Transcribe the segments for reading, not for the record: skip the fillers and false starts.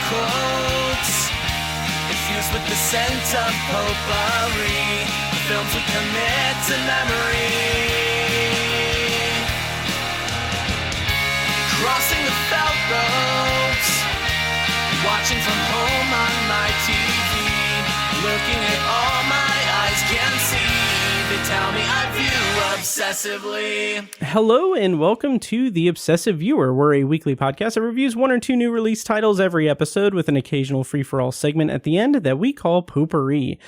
quotes, infused with the scent of potpourri. The films we commit to memory, crossing the felt ropes, watching from home on my TV, looking at all my eyes can see. They tell me I view obsessively. Hello and welcome to The Obsessive Viewer. We're a weekly podcast that reviews one or two new release titles every episode with an occasional free-for-all segment at the end that we call Poopery.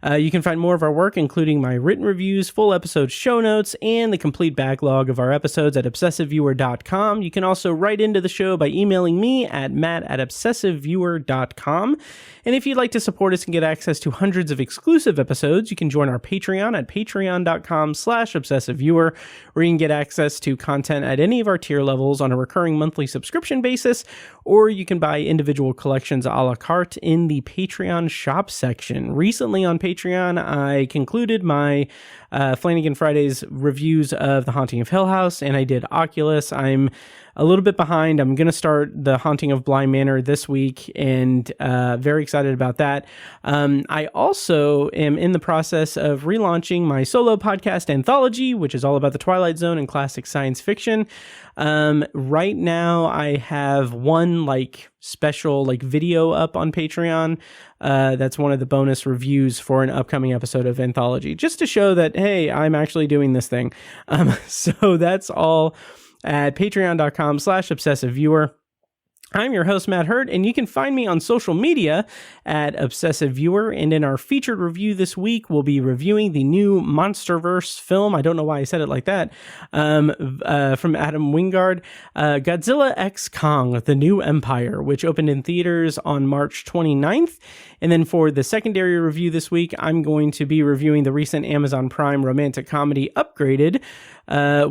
You can find more of our work, including my written reviews, full episode show notes, and the complete backlog of our episodes at obsessiveviewer.com. You can also write into the show by emailing me at matt@obsessiveviewer.com. And if you'd like to support us and get access to hundreds of exclusive episodes, you can join our Patreon at patreon.com/obsessiveviewer, where you can get access to content at any of our tier levels on a recurring monthly subscription basis, or you can buy individual collections a la carte in the Patreon shop section. Recently on Patreon, I concluded my Flanagan Fridays reviews of The Haunting of Hill House, and I did Oculus. I'm a little bit behind. I'm going to start The Haunting of Bly Manor this week, and very excited about that. I also am in the process of relaunching my solo podcast anthology, which is all about the Twilight Zone and classic science fiction. Right now I have one special video up on Patreon. That's one of the bonus reviews for an upcoming episode of Anthology, just to show that, hey, I'm actually doing this thing. So that's all at patreon.com/obsessiveviewer. I'm your host, Matt Hurd, and you can find me on social media at Obsessive Viewer. And in our featured review this week, we'll be reviewing the new Monsterverse film. I don't know why I said it like that. From Adam Wingard, Godzilla x Kong: The New Empire, which opened in theaters on March 29th. And then for the secondary review this week, I'm going to be reviewing the recent Amazon Prime romantic comedy Upgraded,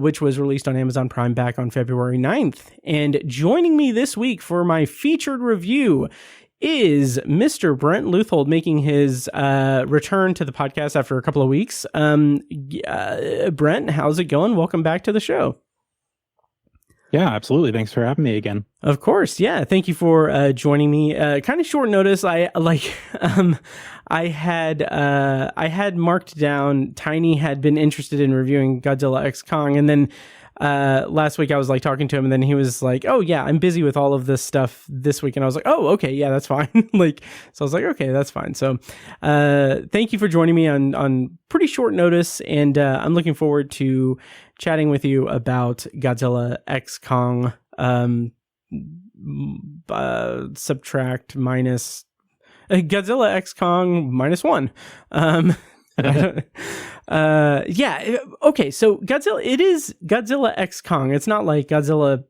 which was released on Amazon Prime back on February 9th. And joining me this week for my featured review is Mr. Brent Leuthold, making his return to the podcast after a couple of weeks. Brent, how's it going? Welcome back to the show. Yeah, absolutely. Thanks for having me again. Of course. Yeah. Thank you for joining me. Kind of short notice. I had marked down Tiny had been interested in reviewing Godzilla x Kong, and then last week I was talking to him, and then he was like, "Oh yeah, I'm busy with all of this stuff this week," and I was like, "Oh, okay, yeah, that's fine." So I was like, "Okay, that's fine." So thank you for joining me on pretty short notice, and I'm looking forward to chatting with you about Godzilla x Kong. Subtract minus Godzilla x Kong -1. Yeah. Okay. So it is Godzilla x Kong. It's not like Godzilla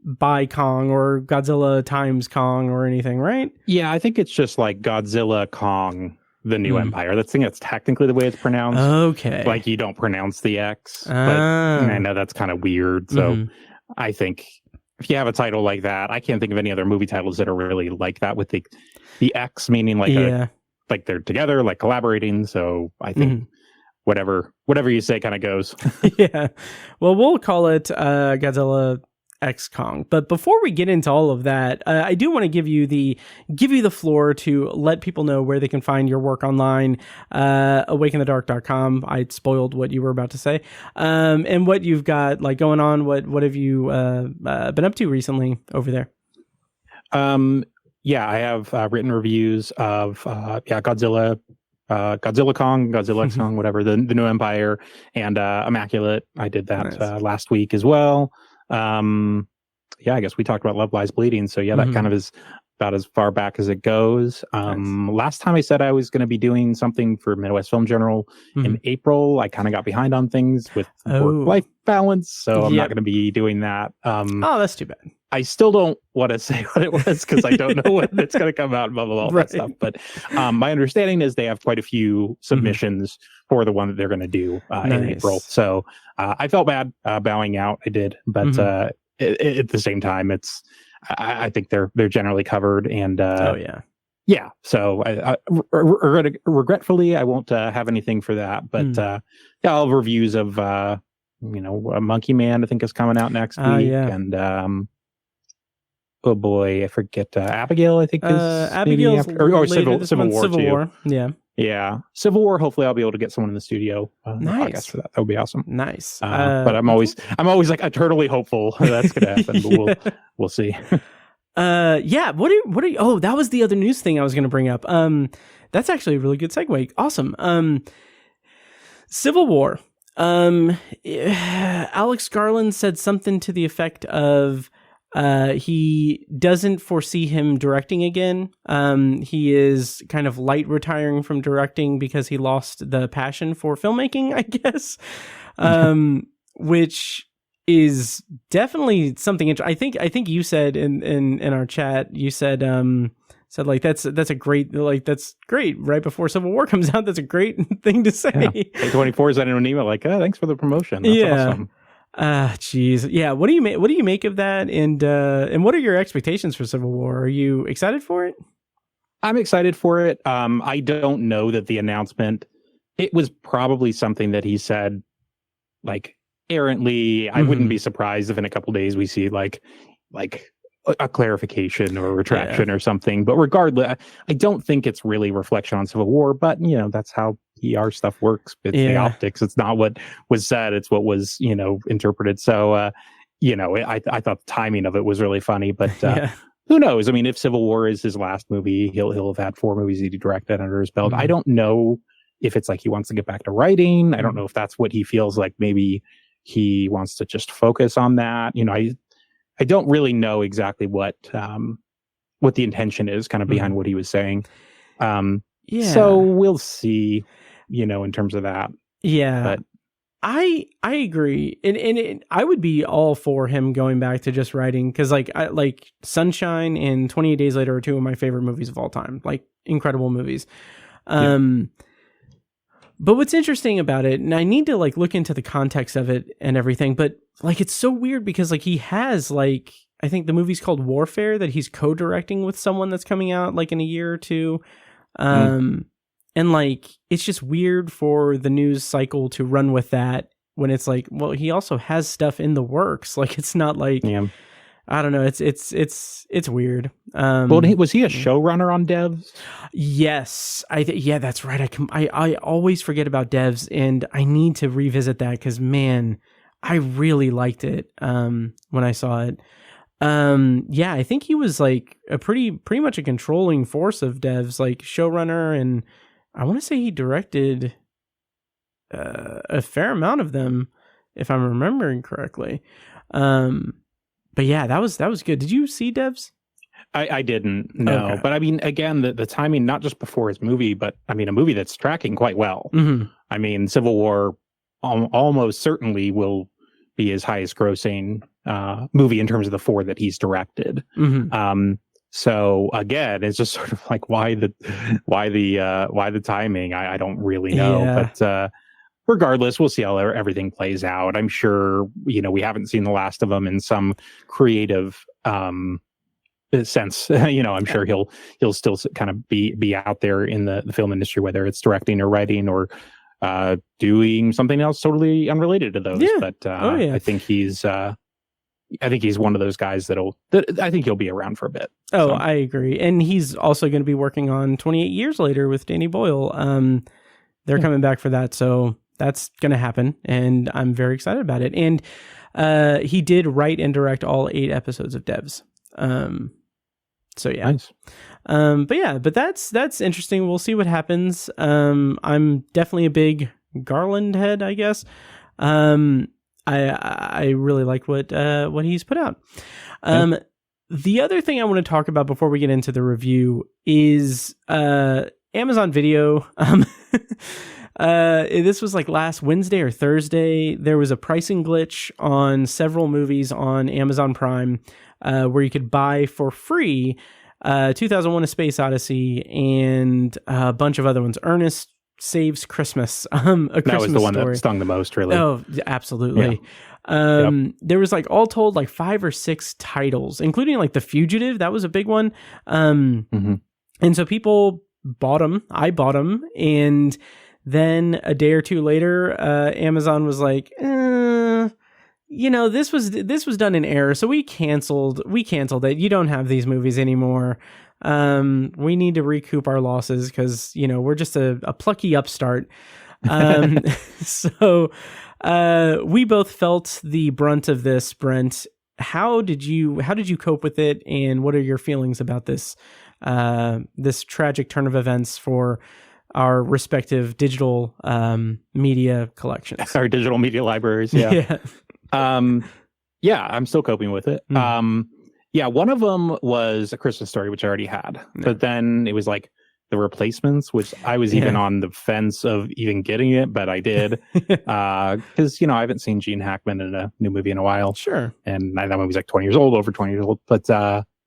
by Kong or Godzilla times Kong or anything, right? Yeah, I think it's just like Godzilla Kong: The New Empire. That's technically the way it's pronounced. Okay. You don't pronounce the X, but I know that's kind of weird. So I think if you have a title like that, I can't think of any other movie titles that are really like that with the X, meaning they're together, collaborating. So I think whatever you say kind of goes. Yeah. Well, we'll call it Godzilla x Kong. But before we get into all of that, I do want to give you the floor to let people know where they can find your work online. Awakeinthedark.com. I spoiled what you were about to say. And what you've got going on. What have you been up to recently over there? Yeah, I have written reviews of Godzilla, Godzilla Kong, Godzilla x Kong, whatever, the New Empire, and Immaculate. I did that last week as well. I guess we talked about Love Lies Bleeding, so that kind of is about as far back as it goes. Last time I said I was going to be doing something for Midwest Film Journal in April. I kind of got behind on things with work-life balance, so I'm not going to be doing that. Oh, that's too bad. I still don't want to say what it was because I don't know when it's going to come out and blah, blah, blah, that stuff. But my understanding is they have quite a few submissions for the one that they're going to do in April. So I felt bad bowing out. I did. But at the same time, I think they're generally covered. And yeah. So regretfully, I won't have anything for that. But I'll have reviews of, Monkey Man, I think, is coming out next week. And oh boy, I forget. Abigail, I think is Abigail's or Civil War Civil too. War. Yeah. Yeah, Civil War. Hopefully, I'll be able to get someone in the studio Nice. podcast for that. That would be awesome. Nice. But I'm always like eternally hopeful that's going to happen. But we'll see. Yeah. What are you? Oh, that was the other news thing I was going to bring up. That's actually a really good segue. Awesome. Civil War. Alex Garland said something to the effect of he doesn't foresee him directing again. He is kind of light retiring from directing because he lost the passion for filmmaking, I guess. Which is definitely something I think you said in our chat, you said like that's a great, like that's great right before Civil War comes out. That's a great thing to say. Yeah. A24 sent in an email like, thanks for the promotion. That's awesome. Geez. Yeah. What do you make of that? And what are your expectations for Civil War? Are you excited for it? I'm excited for it. I don't know that the announcement, it was probably something that he said like errantly. I wouldn't be surprised if in a couple of days we see like a clarification or a retraction or something. But regardless, I don't think it's really reflection on Civil War, but that's how PR stuff works. It's the optics. It's not what was said. It's what was, interpreted. So, I thought the timing of it was really funny, but who knows? I mean, if Civil War is his last movie, he'll have had 4 movies he directed under his belt. I don't know if it's like he wants to get back to writing. I don't know if that's what he feels like. Maybe he wants to just focus on that. I don't really know exactly what the intention is kind of behind what he was saying. So we'll see, in terms of that. Yeah. But I agree. And I would be all for him going back to just writing. Cause like Sunshine and 28 Days Later are 2 of my favorite movies of all time, like incredible movies. But what's interesting about it, and I need to like look into the context of it and everything, but like it's so weird because like he has like, I think the movie's called Warfare that he's co-directing with someone that's coming out like in a year or 2. And like it's just weird for the news cycle to run with that when it's like, well, he also has stuff in the works. Like it's not like I don't know. It's weird. Well, was he a showrunner on Devs? Yes, that's right. I always forget about Devs, and I need to revisit that because man, I really liked it when I saw it. I think he was like a pretty much a controlling force of Devs, like showrunner, and I want to say he directed a fair amount of them, if I'm remembering correctly. But yeah, that was good. Did you see Devs? I didn't, no. Okay. But I mean, again, the timing, not just before his movie, but I mean, a movie that's tracking quite well. I mean, Civil War almost certainly will be his highest grossing movie in terms of the 4 that he's directed. So again, it's just sort of like why the timing? I don't really know, but regardless, we'll see how everything plays out. I'm sure, we haven't seen the last of him in some creative sense. I'm sure he'll still kind of be out there in the film industry, whether it's directing or writing or doing something else totally unrelated to those. But I think he's one of those guys that I think he'll be around for a bit. Oh, so. I agree. And he's also going to be working on 28 Years Later with Danny Boyle. They're coming back for that. So that's going to happen, and I'm very excited about it. And he did write and direct all 8 episodes of Devs. So yeah. Nice. But that's interesting. We'll see what happens. I'm definitely a big Garland head, I guess. I really like what he's put out. The other thing I want to talk about before we get into the review is Amazon Video. This was like last Wednesday or Thursday. There was a pricing glitch on several movies on Amazon Prime where you could buy for free 2001: A Space Odyssey and a bunch of other ones. Ernest Saves Christmas. That was the one that stung the most, really. Oh, absolutely. Yeah. There was like all told like 5 or 6 titles, including like The Fugitive. That was a big one. And so people bought them. I bought them. And then a day or 2 later, Amazon was like, this was done in error, so we canceled it. You don't have these movies anymore. We need to recoup our losses because we're just a plucky upstart. So we both felt the brunt of this. Brent, how did you cope with it, and what are your feelings about this tragic turn of events for our respective digital media collections, our digital media libraries? Yeah. I'm still coping with it. One of them was A Christmas Story, which I already had, but then it was like the replacements, which I was even on the fence of even getting it, but I did because I haven't seen Gene Hackman in a new movie in a while. Sure, and that movie's like 20 years old, over 20 years old. But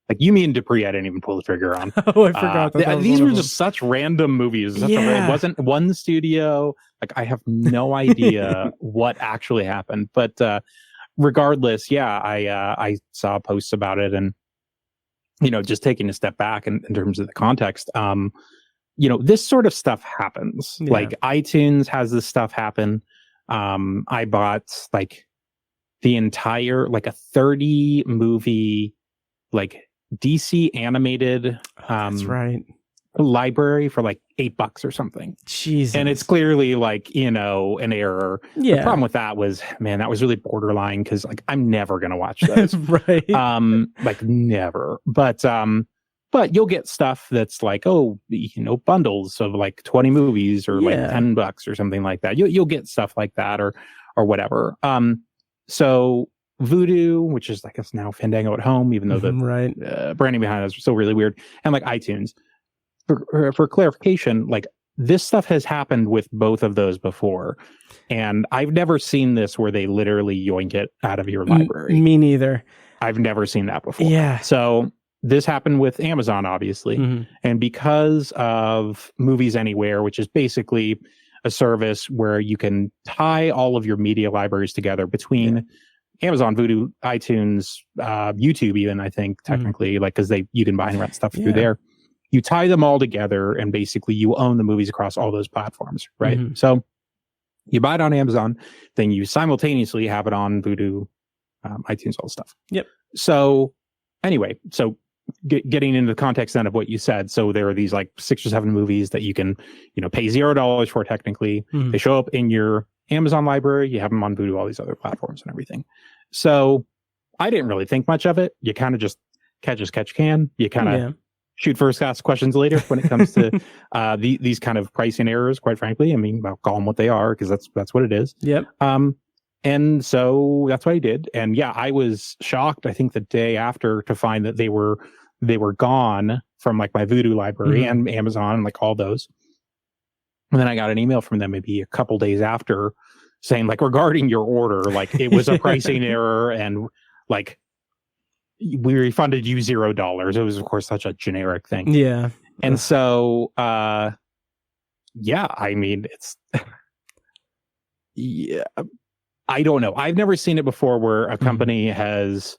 like You, Me, and Dupree, I didn't even pull the trigger on. Oh, I forgot that these were just such random movies. It wasn't one studio. Like I have no idea what actually happened, but regardless, I saw posts about it, and just taking a step back in terms of the context, this sort of stuff happens. Yeah. Like iTunes has this stuff happen. I bought like the entire, like a 30 movie, like DC animated, that's right, library for like $8 or something. Jesus. And it's clearly like, an error. Yeah. The problem with that was, man, that was really borderline because like I'm never gonna watch those. Right. Like never. But you'll get stuff that's like, bundles of like 20 movies or like $10 or something like that. You'll get stuff like that or whatever. So Vudu, which is I guess now Fandango at Home, even though the branding behind it is still really weird, and like iTunes. For clarification, like this stuff has happened with both of those before, and I've never seen this where they literally yoink it out of your library. Me neither. I've never seen that before. Yeah. So this happened with Amazon, obviously, and because of Movies Anywhere, which is basically a service where you can tie all of your media libraries together between Amazon, Vudu, iTunes, YouTube, even I think technically, like because you can buy and rent stuff through there. You tie them all together and basically you own the movies across all those platforms, right? So you buy it on Amazon, then you simultaneously have it on Vudu, iTunes, all the stuff. Yep. So anyway, getting into the context then of what you said. So there are these like 6 or 7 movies that you can, pay $0 for technically. They show up in your Amazon library. You have them on Vudu, all these other platforms and everything. So I didn't really think much of it. You kind of just catch as catch can. You kind of shoot first, ask questions later when it comes to these kind of pricing errors, quite frankly. I mean, I'll call them what they are because that's what it is. Yep. And so that's what I did. And I was shocked, I think the day after, to find that they were gone from like my Vudu library and Amazon and like all those. And then I got an email from them maybe a couple days after saying like, regarding your order, like it was a pricing error and like we refunded you $0. It was of course such a generic thing. Yeah. And so, I mean, it's, I don't know. I've never seen it before where a company has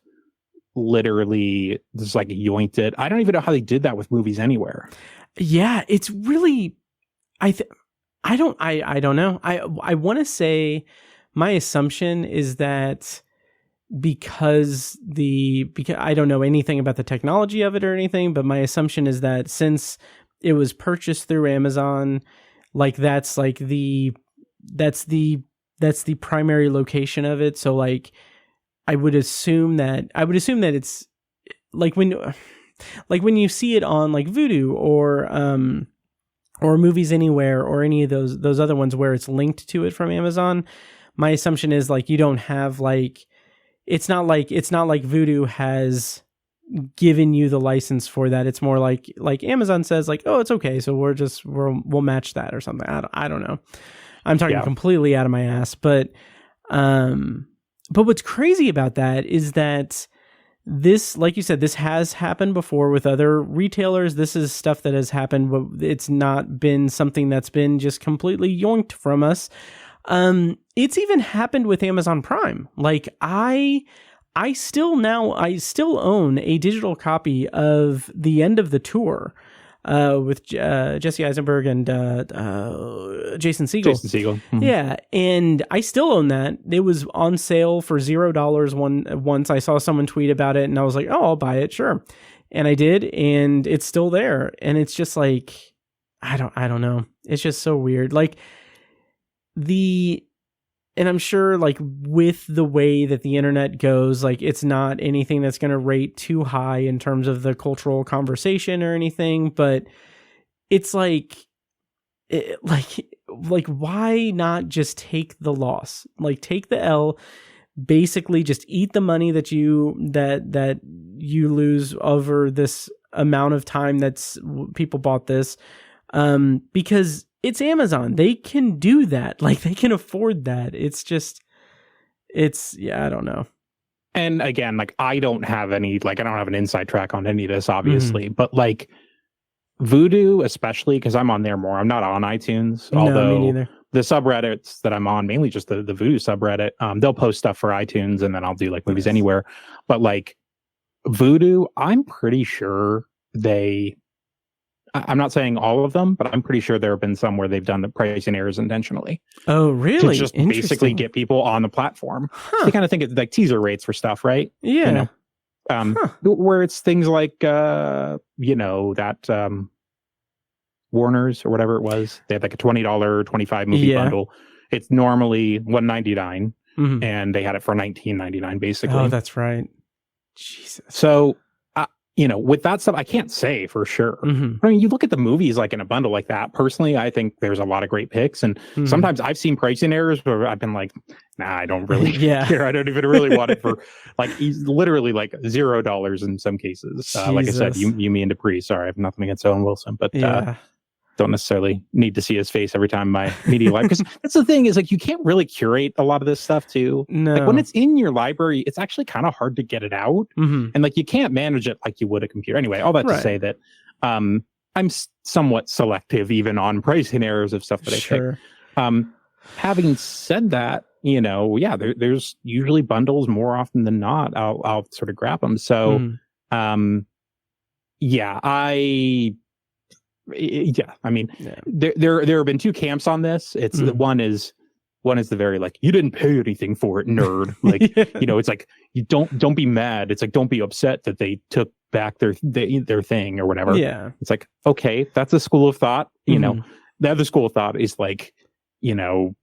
literally just like yoinked it. I don't even know how they did that with Movies Anywhere. Yeah. It's really, I don't know. I want to say my assumption is that because I don't know anything about the technology of it or anything, but my assumption is that since it was purchased through Amazon, like that's the primary location of it. So like I would assume that it's like when you see it on like Vudu or Movies Anywhere or any of those other ones where it's linked to it from Amazon, my assumption is like you don't have like it's not like Vudu has given you the license for that. It's more like Amazon says like, oh, it's okay, so we'll match that or something. I don't know. I'm talking completely out of my ass, but what's crazy about that is that this, like you said, this has happened before with other retailers. This is stuff that has happened, but it's not been something that's been just completely yoinked from us. It's even happened with Amazon Prime. Like I still own a digital copy of The End of the Tour, with Jesse Eisenberg and Jason Segel. Jason Segel. Mm-hmm. Yeah, and I still own that. It was on sale for $0 once. I saw someone tweet about it, and I was like, oh, I'll buy it, sure. And I did, and it's still there. And it's just like, I don't know. It's just so weird. Like and I'm sure like with the way that the internet goes, like it's not anything that's going to rate too high in terms of the cultural conversation or anything, but it's like why not just take the loss? Like take the L, basically just eat the money that you lose over this amount of time that's people bought this, because it's Amazon. They can do that. Like they can afford that. I don't know. And again, like I don't have an inside track on any of this, obviously, but like Vudu, especially because I'm on there more. I'm not on iTunes, although me neither. The subreddits that I'm on, mainly just the Vudu subreddit, they'll post stuff for iTunes and then I'll do like movies anywhere. But like Vudu, I'm pretty sure I'm not saying all of them, but I'm pretty sure there have been some where they've done the pricing errors intentionally. Oh, really? To just basically get people on the platform. Huh. They kind of think it's like teaser rates for stuff, right? Yeah. Where it's things like, that Warner's or whatever it was. They had like a $20, 25 movie bundle. It's normally $199, and they had it for $19.99 basically. Oh, that's right. Jesus. So, with that stuff, I can't say for sure. I mean, you look at the movies like in a bundle like that. Personally, I think there's a lot of great picks, and sometimes I've seen pricing errors where I've been like, nah, I don't really care. I don't even really want it for like literally like $0 in some cases. Like I said, you, me, and Dupree. Sorry, I have nothing against Owen Wilson, but don't necessarily need to see his face every time my media library. Because that's the thing is like you can't really curate a lot of this stuff too. No. Like when it's in your library, it's actually kind of hard to get it out, and like you can't manage it like you would a computer. Anyway, all that to say that I'm somewhat selective even on pricing errors of stuff that I pick. Having said that, there's usually bundles more often than not. I'll sort of grab them. So, I mean, there have been two camps on this. It's one is the very like you didn't pay anything for it, nerd. Like it's like you don't be mad. It's like don't be upset that they took back their thing or whatever. Yeah, it's like okay, that's a school of thought. The other school of thought is like Amazon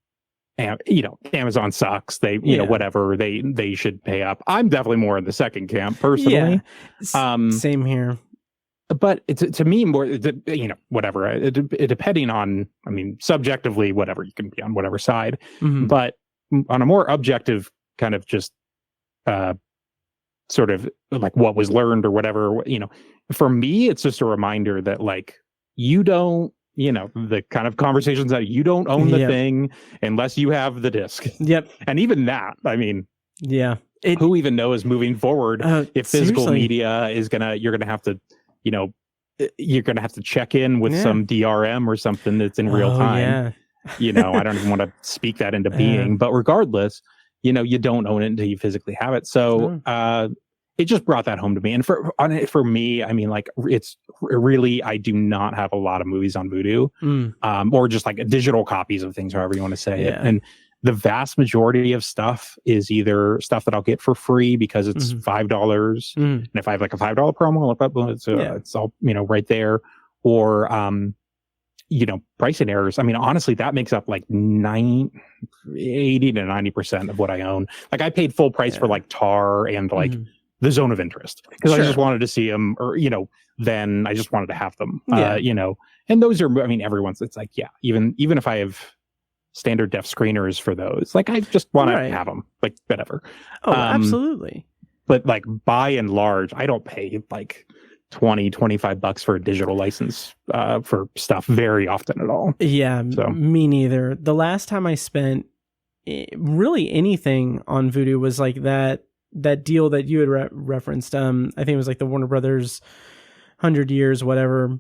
sucks. They whatever they should pay up. I'm definitely more in the second camp personally. Yeah. Same here. But it's to me more, whatever. It depending on, I mean, subjectively, whatever, you can be on whatever side. But on a more objective kind of just sort of like what was learned or whatever, for me, it's just a reminder that like you don't, the kind of conversations that you don't own the thing unless you have the disc. Yep. And even that, I mean, who even knows moving forward if physical media is you're gonna have to. You're going to have to check in with some DRM or something that's in real time. I don't even want to speak that into being, but regardless, you don't own it until you physically have it. So, it just brought that home to me. And for me, I mean, like it's really, I do not have a lot of movies on Vudu, or just like digital copies of things, however you want to say it. And the vast majority of stuff is either stuff that I'll get for free because it's $5. And if I have like a $5 promo, it's all, right there. Or, pricing errors. I mean, honestly, that makes up like 80 to 90% of what I own. Like I paid full price for like Tar and like The Zone of Interest because I just wanted to see them or, then I just wanted to have them, and those are, I mean, everyone's, it's like, even if I have standard def screeners for those, like I just want to have them, like whatever. Oh, absolutely. But like by and large, I don't pay like $20-25 for a digital license for stuff very often at all. Yeah, so. Me neither. The last time I spent really anything on Vudu was like that deal that you had referenced. I think it was like the Warner Brothers 100 years, whatever.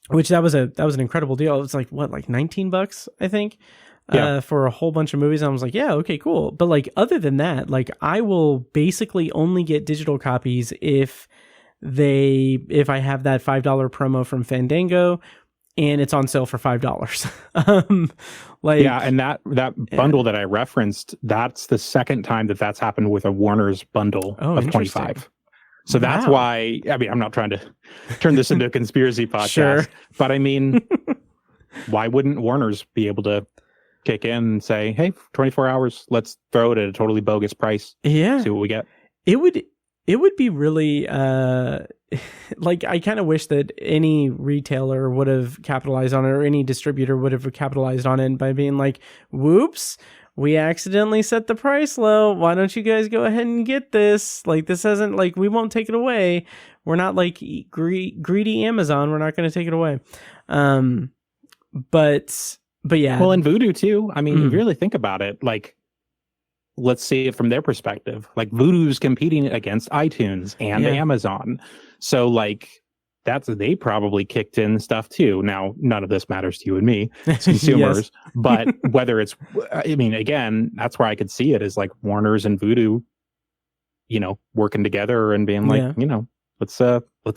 Which that was an incredible deal. It was like what, like $19, I think, for a whole bunch of movies. And I was like, yeah, okay, cool. But like other than that, like I will basically only get digital copies if if I have that $5 promo from Fandango and it's on sale for $5. And that bundle that I referenced, that's the second time that's happened with a Warner's bundle of 25. So that's why, I mean, I'm not trying to turn this into a conspiracy podcast, Sure. but I mean, why wouldn't Warner's be able to kick in and say, hey, 24 hours, let's throw it at a totally bogus price. Yeah. See what we get. It would be really, like, I kind of wish that any retailer would have capitalized on it, or any distributor would have capitalized on it by being like, whoops, we accidentally set the price low. Why don't you guys go ahead and get this? Like, this hasn't, like, we won't take it away. We're not like greedy Amazon. We're not going to take it away. But yeah. Well, and Voodoo too. I mean, if you really think about it, like, let's see it from their perspective. Like, Voodoo's competing against iTunes and Amazon. So, like, they probably kicked in stuff too. Now, none of this matters to you and me as consumers, Yes. but whether it's, I mean, again, that's where I could see it as like Warner's and Voodoo, you know, working together and being like, you know, let's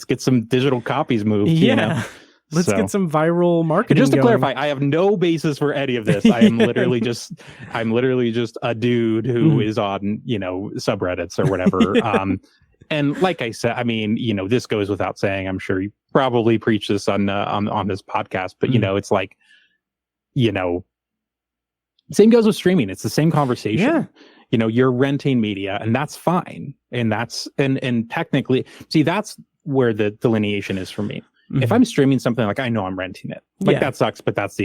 get some digital copies moved. You know? Let's get some viral marketing. Just to going. clarify, I have no basis for any of this. I am literally just a dude who is on, you know, subreddits or whatever. And like I said, I mean, you know, this goes without saying. I'm sure you probably preach this on this podcast, but you know, it's like, you know, same goes with streaming. It's the same conversation. Yeah. You know, you're renting media, and that's fine. And that's and technically, see, that's where the delineation is for me. If I'm streaming something, like, I know I'm renting it. Like, that sucks, but that's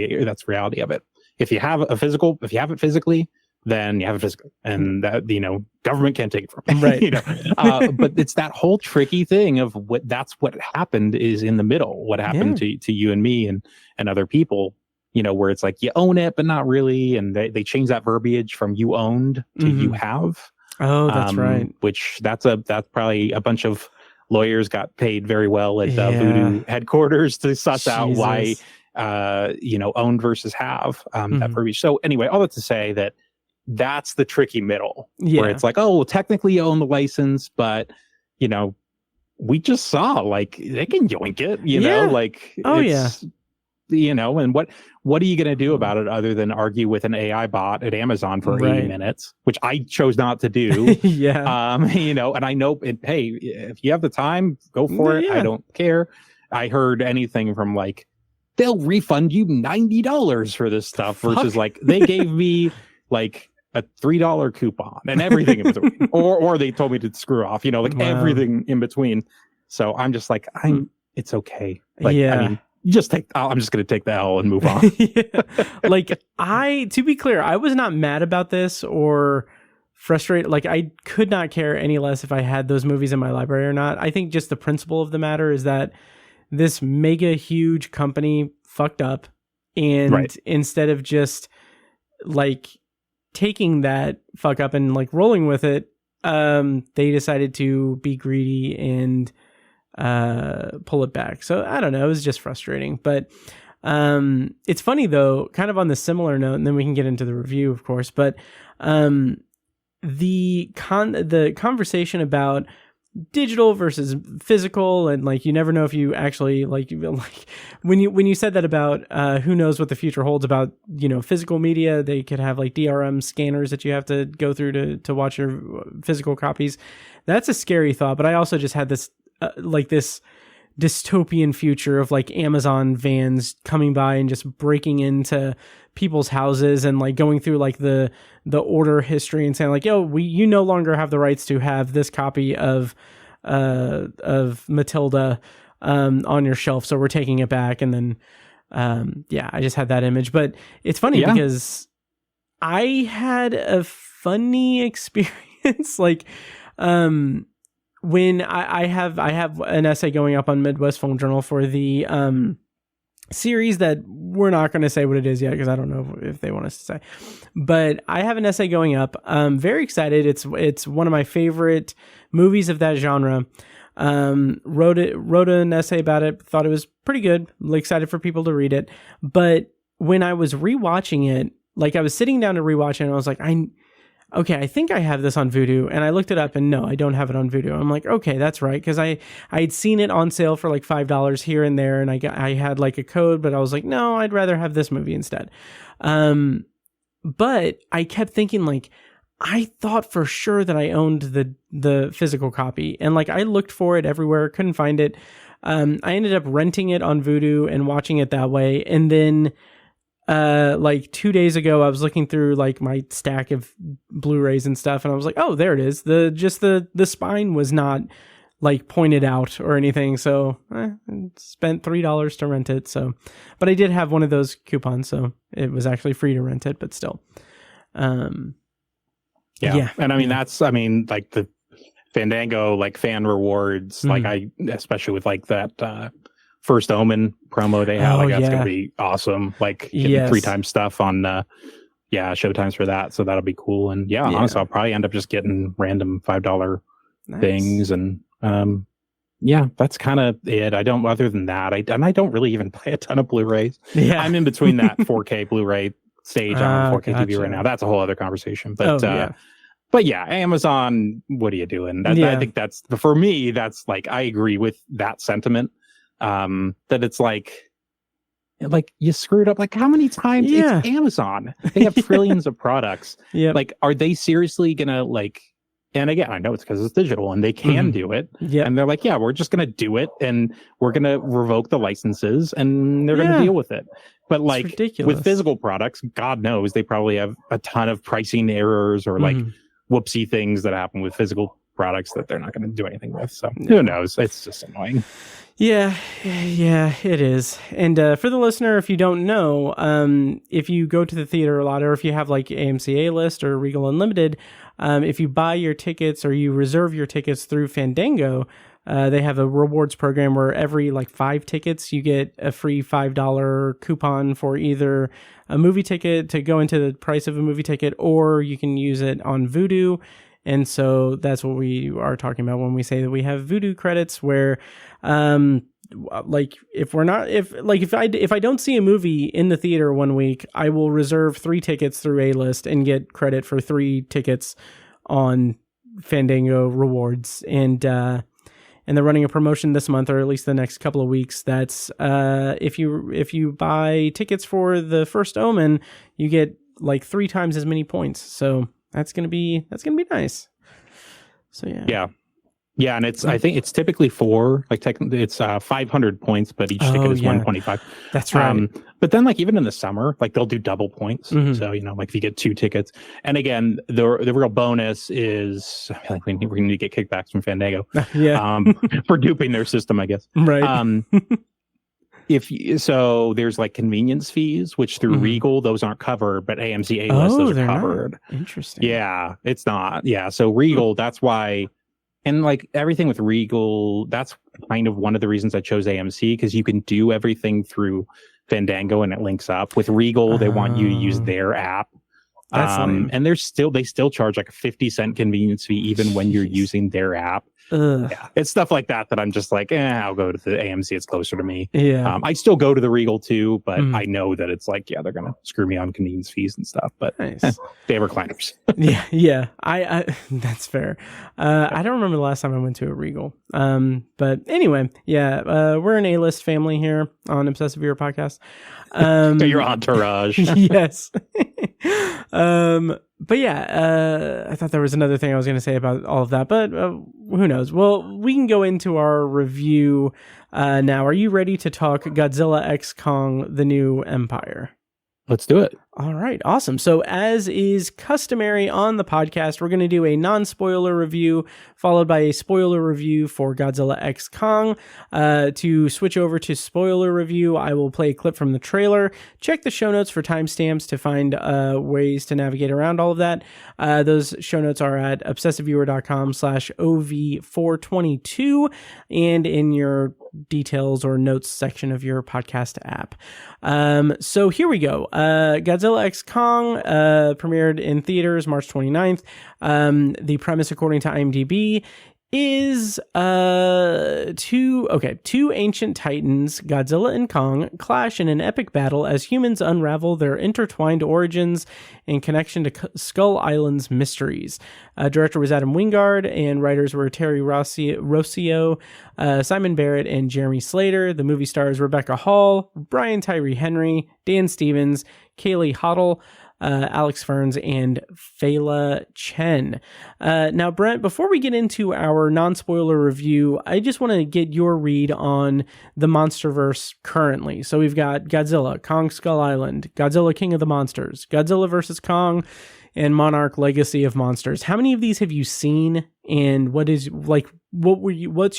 reality of it. If you have it physically, then you have it physically, and that, you know, government can't take it from you. Right. You know, but it's that whole tricky thing of what happened is in the middle. What happened to you and me and other people, you know, where it's like you own it, but not really. And they change that verbiage from you owned to you have. Oh, that's right. Which that's probably a bunch of lawyers got paid very well at Voodoo headquarters to suss out why, you know, own versus have that verbiage. So anyway, all that to say that that's the tricky middle where it's like, oh, well, technically you own the license, but, you know, we just saw, like, they can yoink it, you know, like, you know, and what are you going to do about it other than argue with an AI bot at Amazon for 80 minutes, which I chose not to do. You know, and I know, hey, if you have the time, go for it. I don't care. I heard anything from like, they'll refund you $90 for this stuff versus like, they gave me like a $3 coupon and everything in between, or they told me to screw off, you know, like everything in between. So I'm just like, it's okay. Like, I mean, I'm just going to take the L and move on. Like, to be clear, I was not mad about this or frustrated. Like, I could not care any less if I had those movies in my library or not. I think just the principle of the matter is that this mega huge company fucked up, and instead of just like taking that fuck up and like rolling with it, they decided to be greedy and pull it back. So I don't know, it was just frustrating. But it's funny though, kind of on the similar note, and then we can get into the review, of course, but the conversation about digital versus physical, and like you never know if you actually like when you said that about who knows what the future holds about, you know, physical media. They could have like DRM scanners that you have to go through to watch your physical copies. That's a scary thought. But I also just had this like this dystopian future of like Amazon vans coming by and just breaking into people's houses and like going through like the order history and saying like, yo, you no longer have the rights to have this copy of Matilda on your shelf, so we're taking it back. And then I just had that image. But it's funny because I had a funny experience like when I have an essay going up on Midwest Film Journal for the series that we're not going to say what it is yet because I don't know if they want us to say. But I have an essay going up. Very excited. It's one of my favorite movies of that genre. Wrote an essay about it. Thought it was pretty good. Really excited for people to read it. But when I was rewatching it, like I was sitting down to rewatch it, and I was like, okay, I think I have this on Vudu, and I looked it up, and no, I don't have it on Vudu. I'm like, okay, that's right, because I'd seen it on sale for like $5 here and there, and I had like a code, but I was like, no, I'd rather have this movie instead. But I kept thinking, like, I thought for sure that I owned the physical copy, and like I looked for it everywhere, couldn't find it. I ended up renting it on Vudu and watching it that way, and then like 2 days ago, I was looking through like my stack of Blu-rays and stuff, and I was like, oh, there it is. The spine was not like pointed out or anything, so I spent $3 to rent it. So, but I did have one of those coupons, so it was actually free to rent it, but still. Yeah. And I mean, like the Fandango, like fan rewards, like especially with like that First Omen promo they have, that's going to be awesome. Like getting 3 times stuff on, showtimes for that. So that'll be cool. And honestly, I'll probably end up just getting random $5 things. And that's kind of it. Other than that, I don't really even play a ton of Blu-rays. Yeah. I'm in between that 4K Bluray stage on 4K TV right now. That's a whole other conversation. But Amazon, what are you doing? I think that's, for me, that's like, I agree with that sentiment. That it's like you screwed up. Like, how many times? It's Amazon. They have trillions of products. Yeah. Like, are they seriously gonna like? And again, I know it's because it's digital and they can do it. Yeah. And they're like, we're just gonna do it, and we're gonna revoke the licenses, and they're gonna deal with it. But like with physical products, God knows they probably have a ton of pricing errors or like whoopsie things that happen with physical products that they're not going to do anything with. So who knows? It's just annoying. Yeah, it is. And for the listener, if you don't know, if you go to the theater a lot, or if you have like AMC A-List or Regal Unlimited, if you buy your tickets or you reserve your tickets through Fandango, they have a rewards program where every like 5 tickets, you get a free $5 coupon for either a movie ticket to go into the price of a movie ticket, or you can use it on Vudu. And so that's what we are talking about when we say that we have Vudu credits, where like if I don't see a movie in the theater one week, I will reserve 3 tickets through A-List and get credit for 3 tickets on Fandango rewards. And they're running a promotion this month, or at least the next couple of weeks. That's if you buy tickets for the First Omen, you get like 3 times as many points. So that's gonna be nice. So yeah, and it's I think it's typically 4, like technically it's 500 points, but each ticket is 125. That's right. But then like even in the summer, like they'll do double points. So like if you get 2 tickets, and again the real bonus is I think we're going to get kickbacks from Fandango, for duping their system, I guess. Right. So there's like convenience fees, which through Regal, those aren't covered, but AMC A-List, those are covered. Not. Interesting. Yeah, it's not. Yeah. So Regal, that's why. And like everything with Regal, that's kind of one of the reasons I chose AMC, because you can do everything through Fandango and it links up. With Regal, they want you to use their app. And they still charge like a 50-cent convenience fee even when you're using their app. Yeah, it's stuff like that I'm just like, I'll go to the AMC. It's closer to me. Yeah, I still go to the Regal too, but I know that it's like, they're gonna screw me on convenience fees and stuff. But they have recliners. yeah. I that's fair. I don't remember the last time I went to a Regal. But anyway, we're an A-List family here on Obsessive Viewer Podcast. Your entourage. Yes. But I thought there was another thing I was going to say about all of that, but who knows? Well, we can go into our review now. Are you ready to talk Godzilla X Kong: The New Empire? Let's do it. All right, awesome. So as is customary on the podcast, we're going to do a non-spoiler review followed by a spoiler review for Godzilla X Kong. To switch over to spoiler review, I will play a clip from the trailer. Check the show notes for timestamps to find ways to navigate around all of that. Those show notes are at obsessiveviewer.com/OV422 and in your details or notes section of your podcast app. So here we go. Godzilla X Kong premiered in theaters March 29th. The premise, according to IMDb, is two ancient titans, Godzilla and Kong, clash in an epic battle as humans unravel their intertwined origins and connection to Skull Island's mysteries. Director was Adam Wingard, and writers were Terry Rossio, Simon Barrett, and Jeremy Slater. The movie stars Rebecca Hall, Brian Tyree Henry, Dan Stevens, Kaylee Hoddle, Alex Ferns, and Fela Chen. Now, Brent, before we get into our non-spoiler review, I just want to get your read on the MonsterVerse currently. So we've got Godzilla, Kong Skull Island, Godzilla King of the Monsters, Godzilla vs. Kong, and Monarch Legacy of Monsters. How many of these have you seen, and what's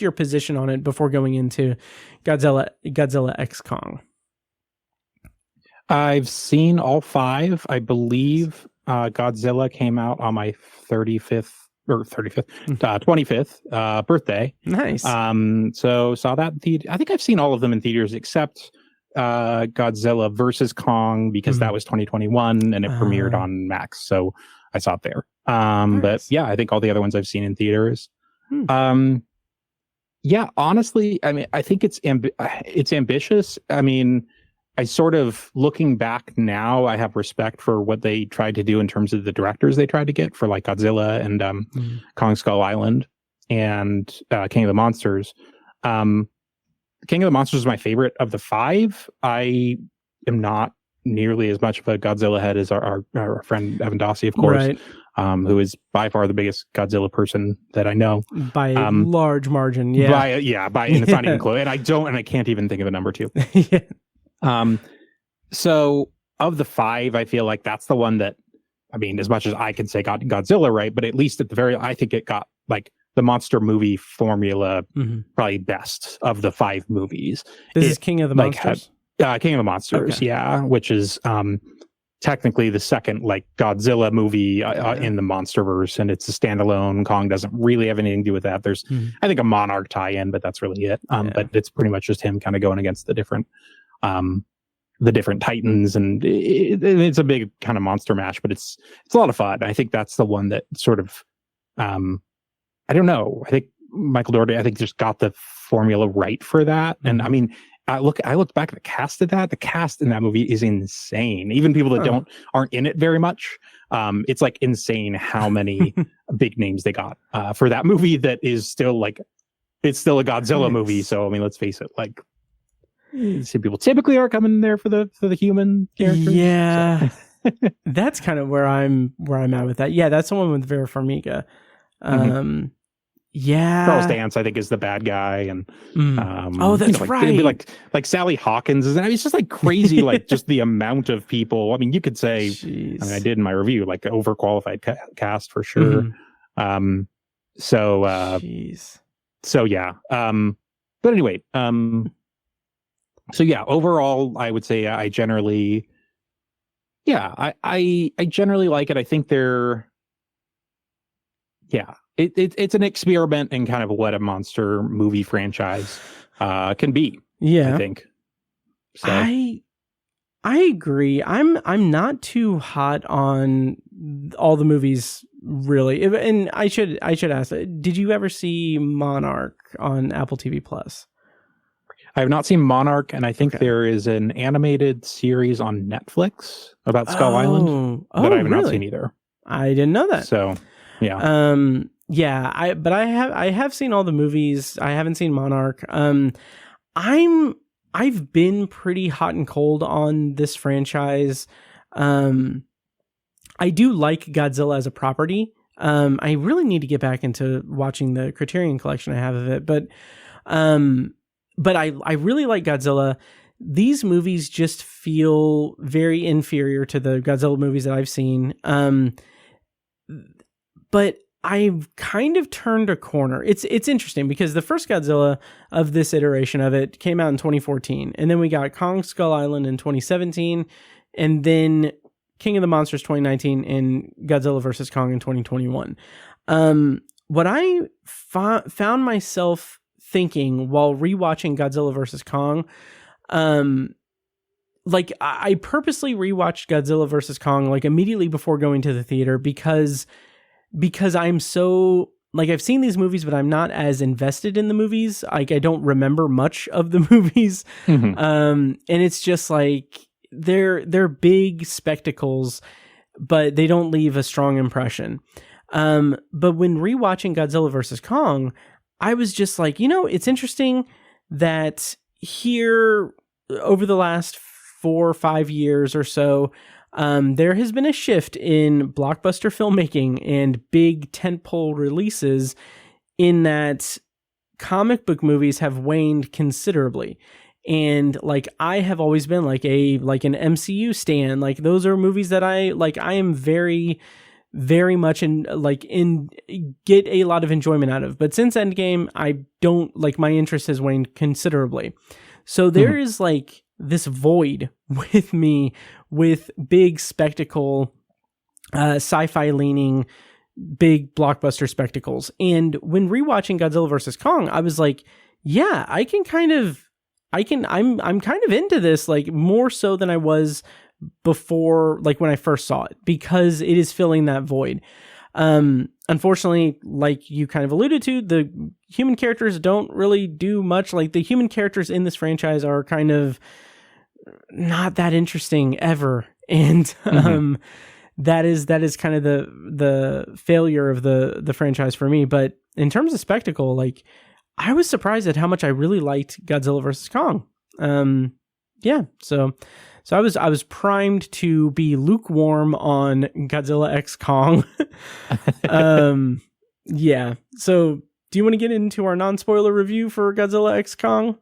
your position on it before going into Godzilla X Kong? I've seen all 5. I believe Godzilla came out on my 25th birthday. Nice. So saw that. I think I've seen all of them in theaters except Godzilla versus Kong, because that was 2021 and it premiered on Max. So I saw it there. Nice. But yeah, I think all the other ones I've seen in theaters. Yeah, honestly, I mean, I think it's ambitious. I mean, I sort of, looking back now, I have respect for what they tried to do in terms of the directors they tried to get for like Godzilla and Kong Skull Island and King of the Monsters. King of the Monsters is my favorite of the 5. I am not nearly as much of a Godzilla head as our friend Evan Dossi, of course, right. Who is by far the biggest Godzilla person that I know. By a large margin, yeah. And it's not even close. And I can't even think of a number 2. Yeah. So of the 5, I feel like that's the one that, I mean, as much as I can say got Godzilla right, but at least I think it got like the monster movie formula probably best of the 5 movies. This is King of the Monsters? King of the Monsters, okay. Yeah, which is technically the second like Godzilla movie in the MonsterVerse, and it's a standalone. Kong doesn't really have anything to do with that. There's, I think, a Monarch tie-in, but that's really it. But it's pretty much just him kind of going against the different titans, and it's a big kind of monster mash, but it's a lot of fun. I think that's the one that sort of, I don't know. I think Michael Dougherty, just got the formula right for that. And I mean, I looked back at the cast of that. The cast in that movie is insane. Even people that aren't in it very much. It's like insane how many big names they got for that movie. That is still like, it's still a Godzilla movie. So I mean, let's face it, like, some people typically are coming there for the human characters. Yeah, so. That's kind of where I'm at with that. Yeah, that's the one with Vera Farmiga. Yeah, Charles Dance, I think, is the bad guy, and that's right. It'd be like Sally Hawkins, and it's just like crazy, like just the amount of people. I mean, you could say, jeez. I mean, I did in my review, like overqualified cast for sure. So yeah. But anyway, so yeah, overall, I would say I generally like it. I think it's an experiment in kind of what a monster movie franchise can be. Yeah, I think. So. I agree. I'm not too hot on all the movies, really. And I should ask, did you ever see Monarch on Apple TV Plus? I have not seen Monarch, and I think there is an animated series on Netflix about Skull Island that I have not seen either. I didn't know that. So, yeah. I have seen all the movies. I haven't seen Monarch. I've been pretty hot and cold on this franchise. I do like Godzilla as a property. I really need to get back into watching the Criterion collection I have of it, but I really like Godzilla. These movies just feel very inferior to the Godzilla movies that I've seen. But I've kind of turned a corner. It's interesting because the first Godzilla of this iteration of it came out in 2014, and then we got Kong Skull Island in 2017, and then King of the Monsters 2019, and Godzilla vs. Kong in 2021. What I found myself thinking while rewatching Godzilla vs. Kong, like I purposely rewatched Godzilla vs. Kong like immediately before going to the theater because I'm so like I've seen these movies, but I'm not as invested in the movies. Like I don't remember much of the movies. And it's just like they're big spectacles, but they don't leave a strong impression. But when rewatching Godzilla vs. Kong, I was just like, it's interesting that here over the last 4 or 5 years or so, there has been a shift in blockbuster filmmaking and big tentpole releases in that comic book movies have waned considerably. And like, I have always been like an MCU stan. Like those are movies that I am very, very much get a lot of enjoyment out of. But since Endgame, I don't my interest has waned considerably. So there is like this void with me with big spectacle, sci-fi leaning, big blockbuster spectacles. And when rewatching Godzilla vs. Kong, I was like, yeah, I'm kind of into this, like more so than I was before, like when I first saw it, because it is filling that void. Unfortunately, like you kind of alluded to, the human characters don't really do much. Like the human characters in this franchise are kind of not that interesting ever. And, that is kind of the failure of the franchise for me. But in terms of spectacle, like I was surprised at how much I really liked Godzilla vs. Kong. So I was primed to be lukewarm on Godzilla X Kong. So do you want to get into our non-spoiler review for Godzilla X Kong?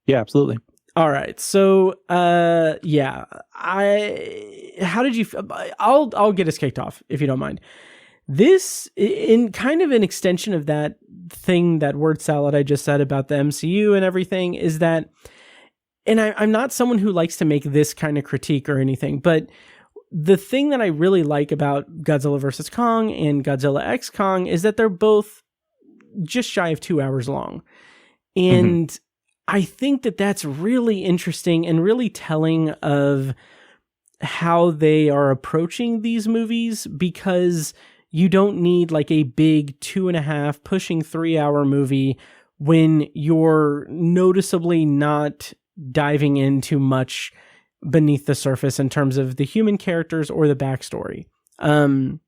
Yeah, absolutely. All right. So, how did you, I'll get us kicked off if you don't mind. This, in kind of an extension of that thing, that word salad I just said about the MCU and everything, is that, and I'm not someone who likes to make this kind of critique or anything, but the thing that I really like about Godzilla vs. Kong and Godzilla X Kong is that they're both just shy of 2 hours long. And I think that that's really interesting and really telling of how they are approaching these movies, because you don't need like a big 2.5 pushing 3 hour movie when you're noticeably not diving into much beneath the surface in terms of the human characters or the backstory. And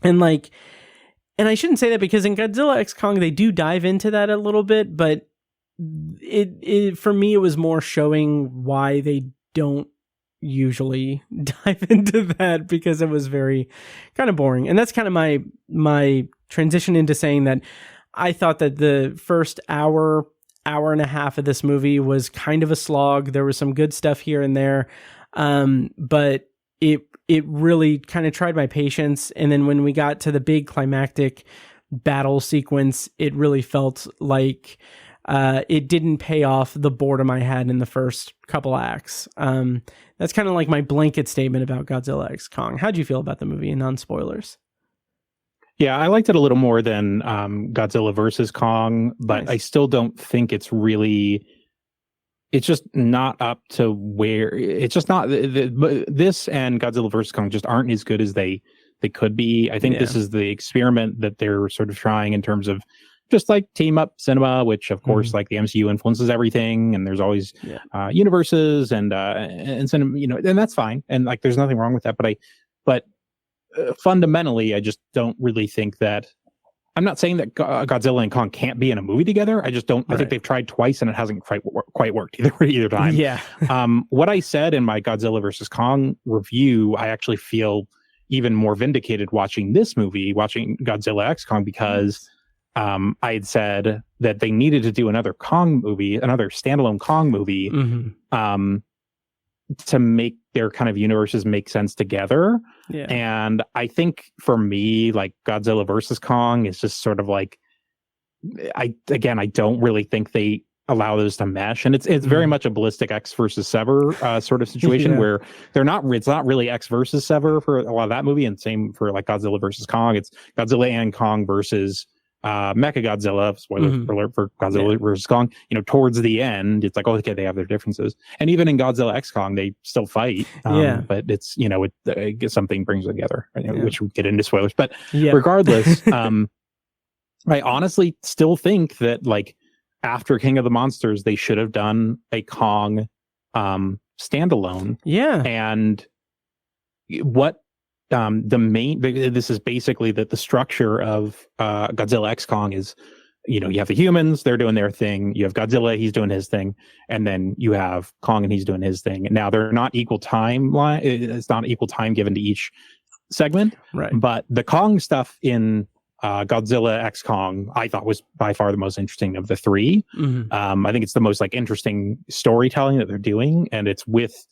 I shouldn't say that, because in Godzilla X Kong, they do dive into that a little bit, but it for me, it was more showing why they don't usually dive into that, because it was very kind of boring. And that's kind of my transition into saying that I thought that the first hour and a half of this movie was kind of a slog. There was some good stuff here and there, but it really kind of tried my patience. And then when we got to the big climactic battle sequence, it really felt like it didn't pay off the boredom I had in the first couple acts. That's kind of like my blanket statement about Godzilla X Kong. How'd you feel about the movie, non-spoilers? Yeah, I liked it a little more than Godzilla vs. Kong, but nice. I still don't think it's just not up to where, it's just not, this and Godzilla vs. Kong just aren't as good as they could be. I think this is the experiment that they're sort of trying in terms of just like team up cinema, which of course, like the MCU influences everything, and there's always universes and cinema, and that's fine, and like there's nothing wrong with that. But fundamentally, I just don't really think that. I'm not saying that Godzilla and Kong can't be in a movie together. I just don't. I think they've tried twice and it hasn't quite worked either time. Yeah. What I said in my Godzilla versus Kong review, I actually feel even more vindicated watching this movie, watching Godzilla X Kong, because I had said that they needed to do another Kong movie, another standalone Kong movie, to make their kind of universes make sense together. Yeah. And I think for me, like Godzilla versus Kong is just sort of like, I don't really think they allow those to mesh. And it's very much a ballistic X versus Sever sort of situation where it's not really X versus Sever for a lot of that movie. And same for like Godzilla versus Kong. It's Godzilla and Kong versus Mechagodzilla, spoiler alert for Godzilla versus Kong. Towards the end, it's like, oh, okay, they have their differences, and even in Godzilla X Kong, they still fight. But it's something brings them together, which we get into spoilers. But regardless, I honestly still think that like after King of the Monsters, they should have done a Kong standalone. Yeah. And what this is basically that the structure of Godzilla X Kong is, you know, you have the humans, they're doing their thing. You have Godzilla, he's doing his thing. And then you have Kong and he's doing his thing. Now they're not equal timeline. It's not equal time given to each segment. Right. But the Kong stuff in Godzilla X Kong, I thought was by far the most interesting of the three. Mm-hmm. I think it's the most like interesting storytelling that they're doing, and it's with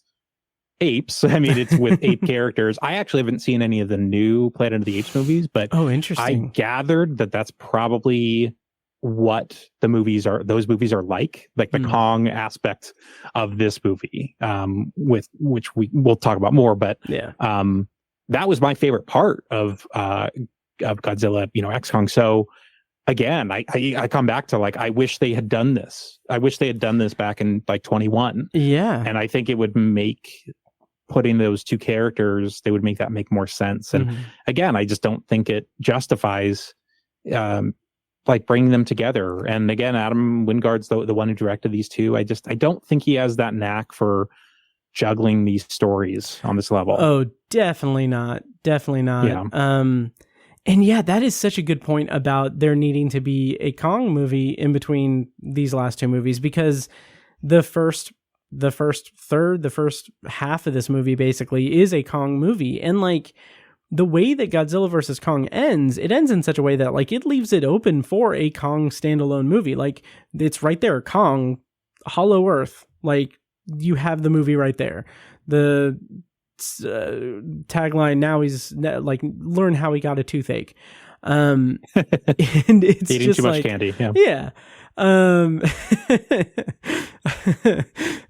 apes. I mean, it's with ape characters. I actually haven't seen any of the new Planet of the Apes movies, but interesting. I gathered that that's probably what those movies are like the Kong aspect of this movie, with which we'll talk about more. But that was my favorite part of Godzilla, you know, X Kong. So again, I come back to like, I wish they had done this. I wish they had done this back in like 21. Yeah. And I think it would make putting those two characters, they would make that make more sense. And again, I just don't think it justifies like bringing them together. And again, Adam Wingard's the one who directed these two. I don't think he has that knack for juggling these stories on this level. Oh, definitely not. Definitely not. Yeah. And yeah, that is such a good point about there needing to be a Kong movie in between these last two movies, because the first half of this movie basically is a Kong movie. And like the way that Godzilla vs. Kong ends, it ends in such a way that like it leaves it open for a Kong standalone movie. Like it's right there, Kong, Hollow Earth. Like you have the movie right there. The tagline now is like, learn how he got a toothache. And it's eating just too much like, candy. Yeah.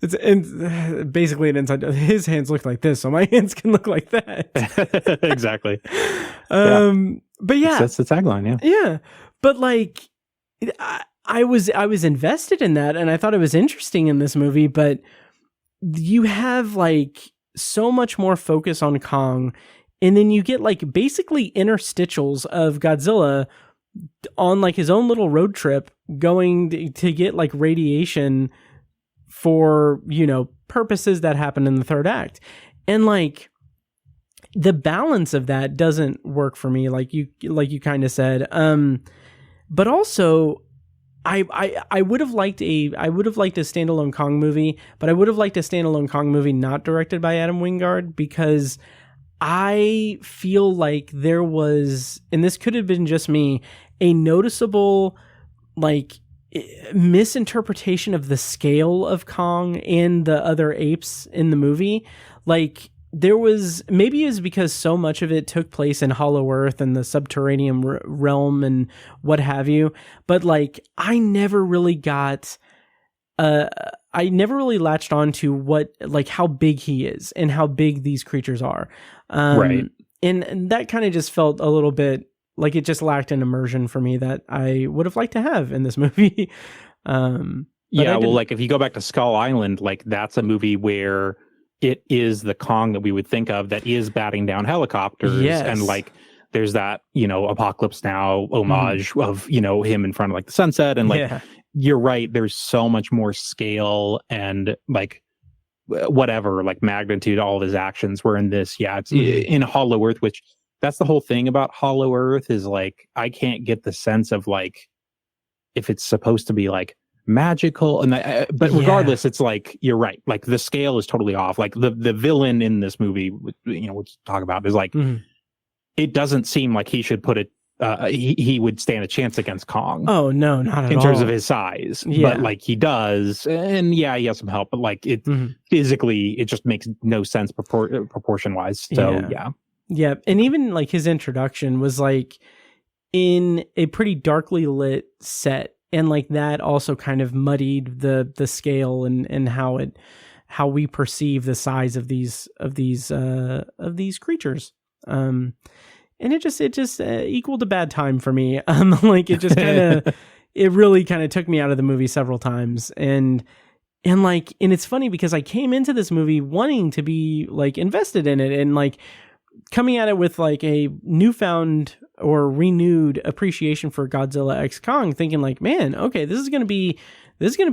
It's basically an inside. His hands look like this, so my hands can look like that. Exactly. But yeah, that's the tagline. Yeah. But like, I was invested in that, and I thought it was interesting in this movie. But you have like so much more focus on Kong, and then you get like basically interstitials of Godzilla on like his own little road trip going to get like radiation for, you know, purposes that happen in the third act. And like the balance of that doesn't work for me, like you kind of said. But also I would have liked a standalone Kong movie, but I would have liked a standalone Kong movie not directed by Adam Wingard, because I feel like there was, and this could have been just me, a noticeable like misinterpretation of the scale of Kong and the other apes in the movie. Like there was, maybe it was because so much of it took place in Hollow Earth and the subterranean realm and what have you. But like, I never really latched on to what, like how big he is and how big these creatures are. Right. And that kind of just felt a little bit like it just lacked an immersion for me that I would have liked to have in this movie. Yeah, well, like if you go back to Skull Island, like that's a movie where it is the Kong that we would think of that is batting down helicopters. Yes. And like there's that, you know, Apocalypse Now homage of, you know, him in front of like the sunset. And like, you're right, there's so much more scale and like whatever, like magnitude, all of his actions were in this. Yeah, it's in Hollow Earth, which that's the whole thing about Hollow Earth is like, I can't get the sense of like, if it's supposed to be like magical and but regardless, it's like, you're right, like the scale is totally off. Like the villain in this movie, you know, we'll talk about is like, it doesn't seem like he should put it, he would stand a chance against Kong. Oh no, not at all. In terms of his size. Yeah. But like he does, and yeah, he has some help, but like it physically, it just makes no sense proportion wise. So yeah. And even like his introduction was like in a pretty darkly lit set, and like that also kind of muddied the scale and how we perceive the size of these creatures. And it just equaled a bad time for me. Like it just it really kind of took me out of the movie several times. And it's funny because I came into this movie wanting to be like invested in it and like coming at it with like a newfound or renewed appreciation for Godzilla X Kong, thinking like, man, okay, this is gonna be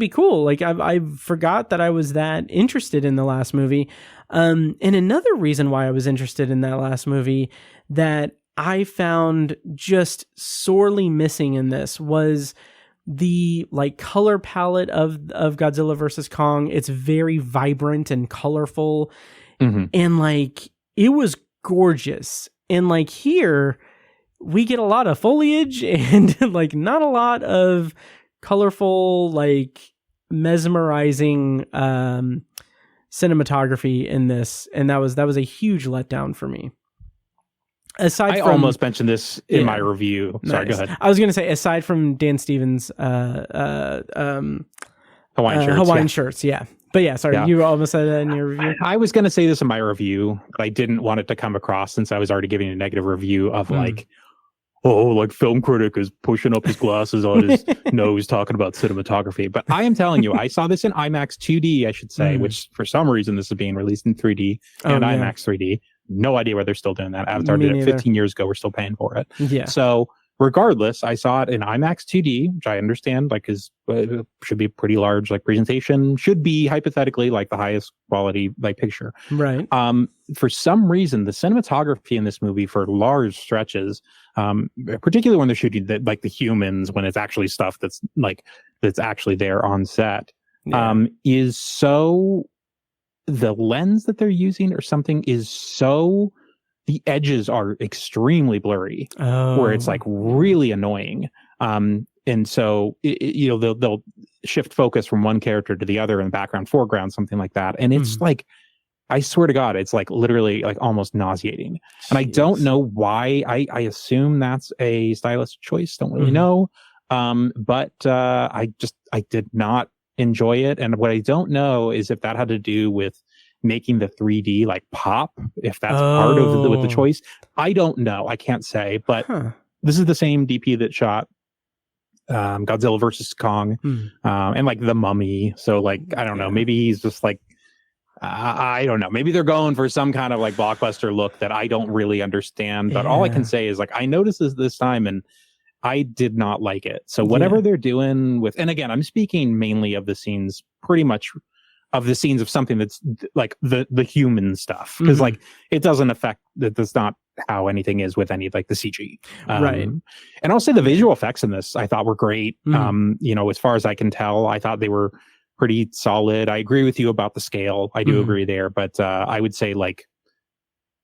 cool. Like I forgot that I was that interested in the last movie. And another reason why I was interested in that last movie that I found just sorely missing in this was the like color palette of Godzilla versus Kong. It's very vibrant and colorful, and like it was gorgeous. And like here we get a lot of foliage and like not a lot of colorful, like mesmerizing cinematography in this, and that was a huge letdown for me. I almost mentioned this in my review. Sorry, nice. Go ahead. I was going to say, aside from Dan Stevens' Hawaiian shirts, yeah. But yeah, sorry, you almost said that in your review. I was going to say this in my review, but I didn't want it to come across since I was already giving a negative review of like, like film critic is pushing up his glasses on his nose talking about cinematography. But I am telling you, I saw this in IMAX 2D, I should say, which for some reason this is being released in 3D and IMAX 3D. No idea why they're still doing that. Avatar did it 15 years ago. We're still paying for it. Yeah. So regardless, I saw it in IMAX 2D, which I understand, like, should be a pretty large, like, presentation. Should be hypothetically like the highest quality, like, picture. Right. For some reason, the cinematography in this movie for large stretches, particularly when they're shooting like the humans, when it's actually stuff that's actually there on set, is so. The lens that they're using or something is so, the edges are extremely blurry, where it's like really annoying. And so, they'll shift focus from one character to the other in the background, foreground, something like that. And it's like, I swear to God, it's like literally like almost nauseating. Jeez. And I don't know why. I assume that's a stylist choice. Don't really know. But I did not enjoy it. And what I don't know is if that had to do with making the 3D like pop, if that's part of the choice. I don't know. I can't say, but this is the same DP that shot Godzilla versus Kong and like The Mummy. So like, I don't know, maybe he's just like, I don't know. Maybe they're going for some kind of like blockbuster look that I don't really understand. But all I can say is like, I noticed this time and I did not like it. So whatever they're doing with, and again, I'm speaking mainly of the scenes, pretty much of the scenes of something that's like the human stuff. Because like it doesn't affect, that's not how anything is with any of like the CG. Right. And I'll say the visual effects in this I thought were great. As far as I can tell, I thought they were pretty solid. I agree with you about the scale. I do agree there, but I would say like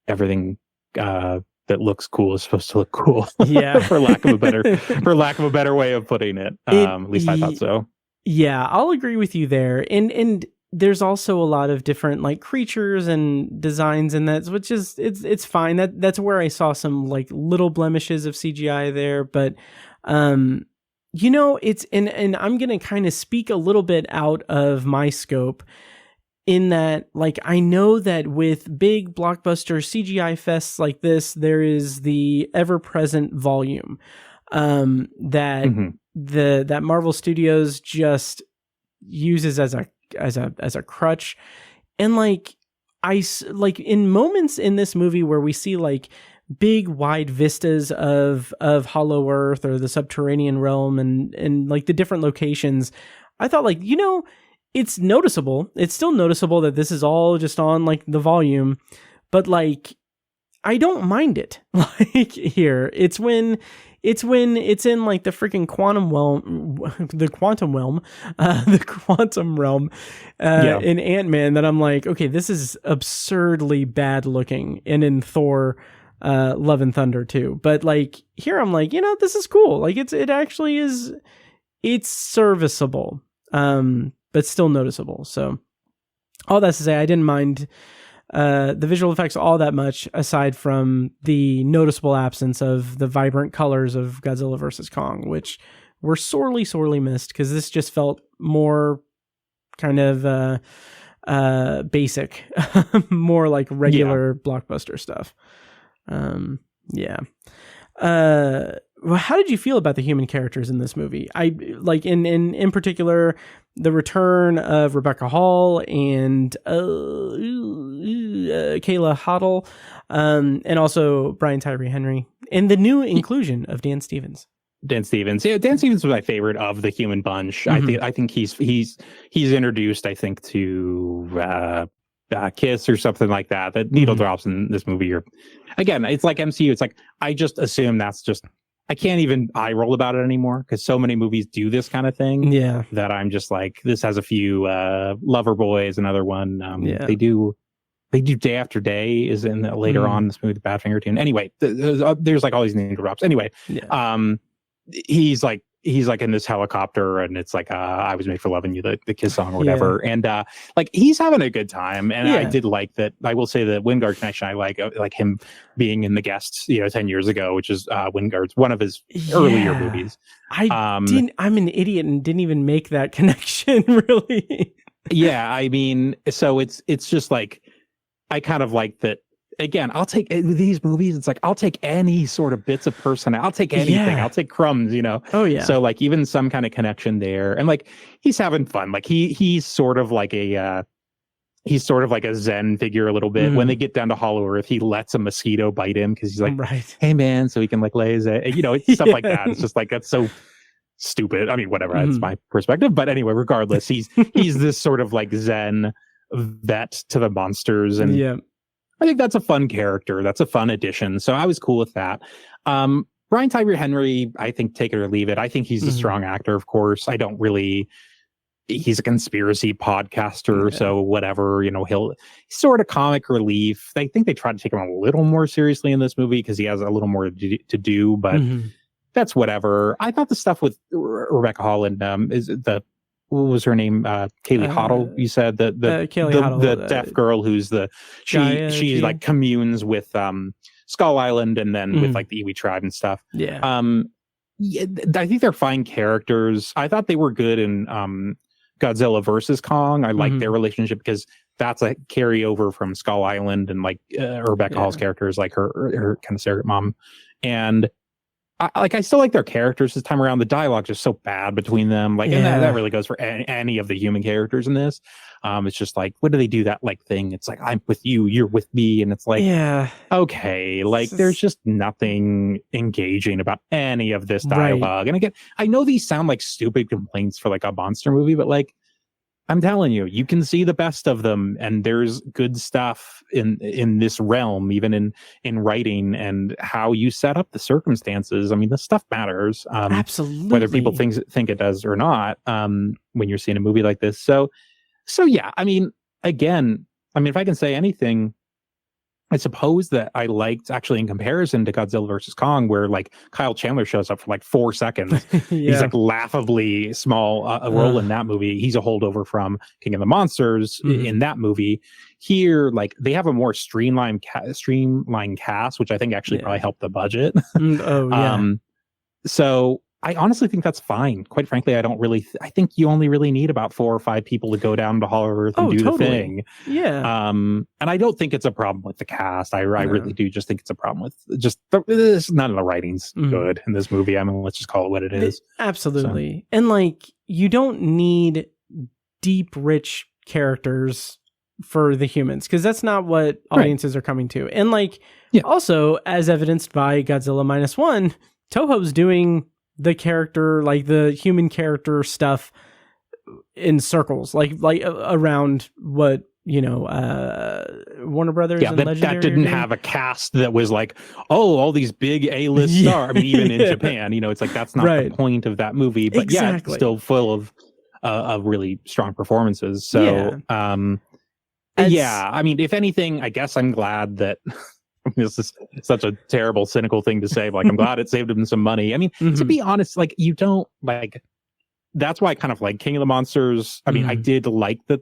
everything that looks cool is supposed to look cool. Yeah. for lack of a better way of putting it. At least I thought so. Yeah, I'll agree with you there. And there's also a lot of different like creatures and designs in that, which is it's fine. That's where I saw some like little blemishes of CGI there, but it's and I'm going to kind of speak a little bit out of my scope in that, like, I know that with big blockbuster CGI fests like this, there is the ever-present volume that that Marvel Studios just uses as a crutch. And like in moments in this movie where we see like big wide vistas of Hollow Earth or the subterranean realm and like the different locations, I thought like, it's noticeable. It's still noticeable that this is all just on like the volume, but like I don't mind it. Like here, it's when it's in like the freaking quantum realm in Ant-Man that I'm like, okay, this is absurdly bad looking, and in Thor Love and Thunder too. But like here I'm like, this is cool. Like it actually is, it's serviceable. But still noticeable. So all that to say, I didn't mind the visual effects all that much, aside from the noticeable absence of the vibrant colors of Godzilla vs. Kong, which were sorely, sorely missed, because this just felt more kind of basic, more like regular blockbuster stuff. how did you feel about the human characters in this movie? I like in particular the return of Rebecca Hall and Kayla Hoddle, and also Brian Tyree Henry, and the new inclusion of Dan Stevens. Dan Stevens. Yeah, Dan Stevens was my favorite of the human bunch. I think he's introduced, I think, to Kiss or something like that. That needle drops in this movie are, again, it's like MCU. It's like I just assume that's just, I can't even eye roll about it anymore because so many movies do this kind of thing. Yeah, that I'm just like, this has a few Lover Boys, another one. They do Day After Day is in later on this movie, the Badfinger tune. Anyway, there's like all these needle drops. Anyway, he's like in this helicopter and it's like I Was Made for Loving You, the Kiss song or whatever, and like he's having a good time, and I did like that. I will say that Wingard connection, I like him being in The Guest 10 years ago, which is Wingard's one of his earlier movies. I'm an idiot and didn't even make that connection really. I mean, so it's just like I kind of like that. Again, I'll take these movies. It's like I'll take any sort of bits of personality. I'll take anything. I'll take crumbs. Oh yeah. So like even some kind of connection there, and like he's having fun. Like he's sort of like a Zen figure a little bit. When they get down to Hollow Earth, he lets a mosquito bite him because he's like, "Hey man," so he can like lay his egg. It's stuff like that. It's just like that's so stupid. I mean, whatever. That's my perspective. But anyway, regardless, he's this sort of like Zen vet to the monsters, and I think that's a fun character. That's a fun addition. So I was cool with that. Brian Tyree Henry, I think take it or leave it. I think he's a strong actor, of course. He's a conspiracy podcaster. So whatever, he's sort of comic relief. I think they tried to take him a little more seriously in this movie because he has a little more to do, but that's whatever. I thought the stuff with Rebecca Hall and what was her name? Kaylee Hoddle. You said the Hoddle, the deaf girl who's she like communes with Skull Island and then with like the Iwi tribe and stuff. I think they're fine characters. I thought they were good in Godzilla versus Kong. I like their relationship because that's a carryover from Skull Island, and like Rebecca Hall's character is like her kind of surrogate mom, and I still like their characters this time around. The dialogue is so bad between them. Like, and that really goes for any of the human characters in this. It's just like, what do they do that like thing? It's like, I'm with you, you're with me. And it's like, okay, like there's just nothing engaging about any of this dialogue. And again, I know these sound like stupid complaints for like a monster movie, but like, I'm telling you, you can see the best of them, and there's good stuff in this realm, even in writing and how you set up the circumstances. I mean, this stuff matters. Absolutely. Whether people think it does or not, when you're seeing a movie like this. So yeah, I mean, again, if I can say anything, I suppose that I liked actually in comparison to Godzilla versus Kong, where like Kyle Chandler shows up for like 4 seconds. He's like laughably small a role in that movie. He's a holdover from King of the Monsters in that movie. Here, like they have a more streamlined cast, which I think actually probably helped the budget. So I honestly think that's fine. Quite frankly, I think you only really need about 4 or 5 people to go down to Hollow Earth and do the thing. And I don't think it's a problem with the cast. I really do just think it's a problem with just none of the writing's good in this movie. I mean, let's just call it what it is. Absolutely. So. And like, you don't need deep, rich characters for the humans, because that's not what audiences are coming to. And like, also, as evidenced by Godzilla -1, Toho's doing the character, like the human character stuff in circles, like around what, Warner Brothers and Legendary. That didn't have a cast that was like, all these big A-list stars. I mean, even in Japan, it's like, that's not the point of that movie, but it's still full of really strong performances. So, I mean, if anything, I guess I'm glad that this is such a terrible, cynical thing to say. But like, I'm glad it saved him some money. I mean, to be honest, like you don't like. That's why I kind of like King of the Monsters. I mean, I did like that.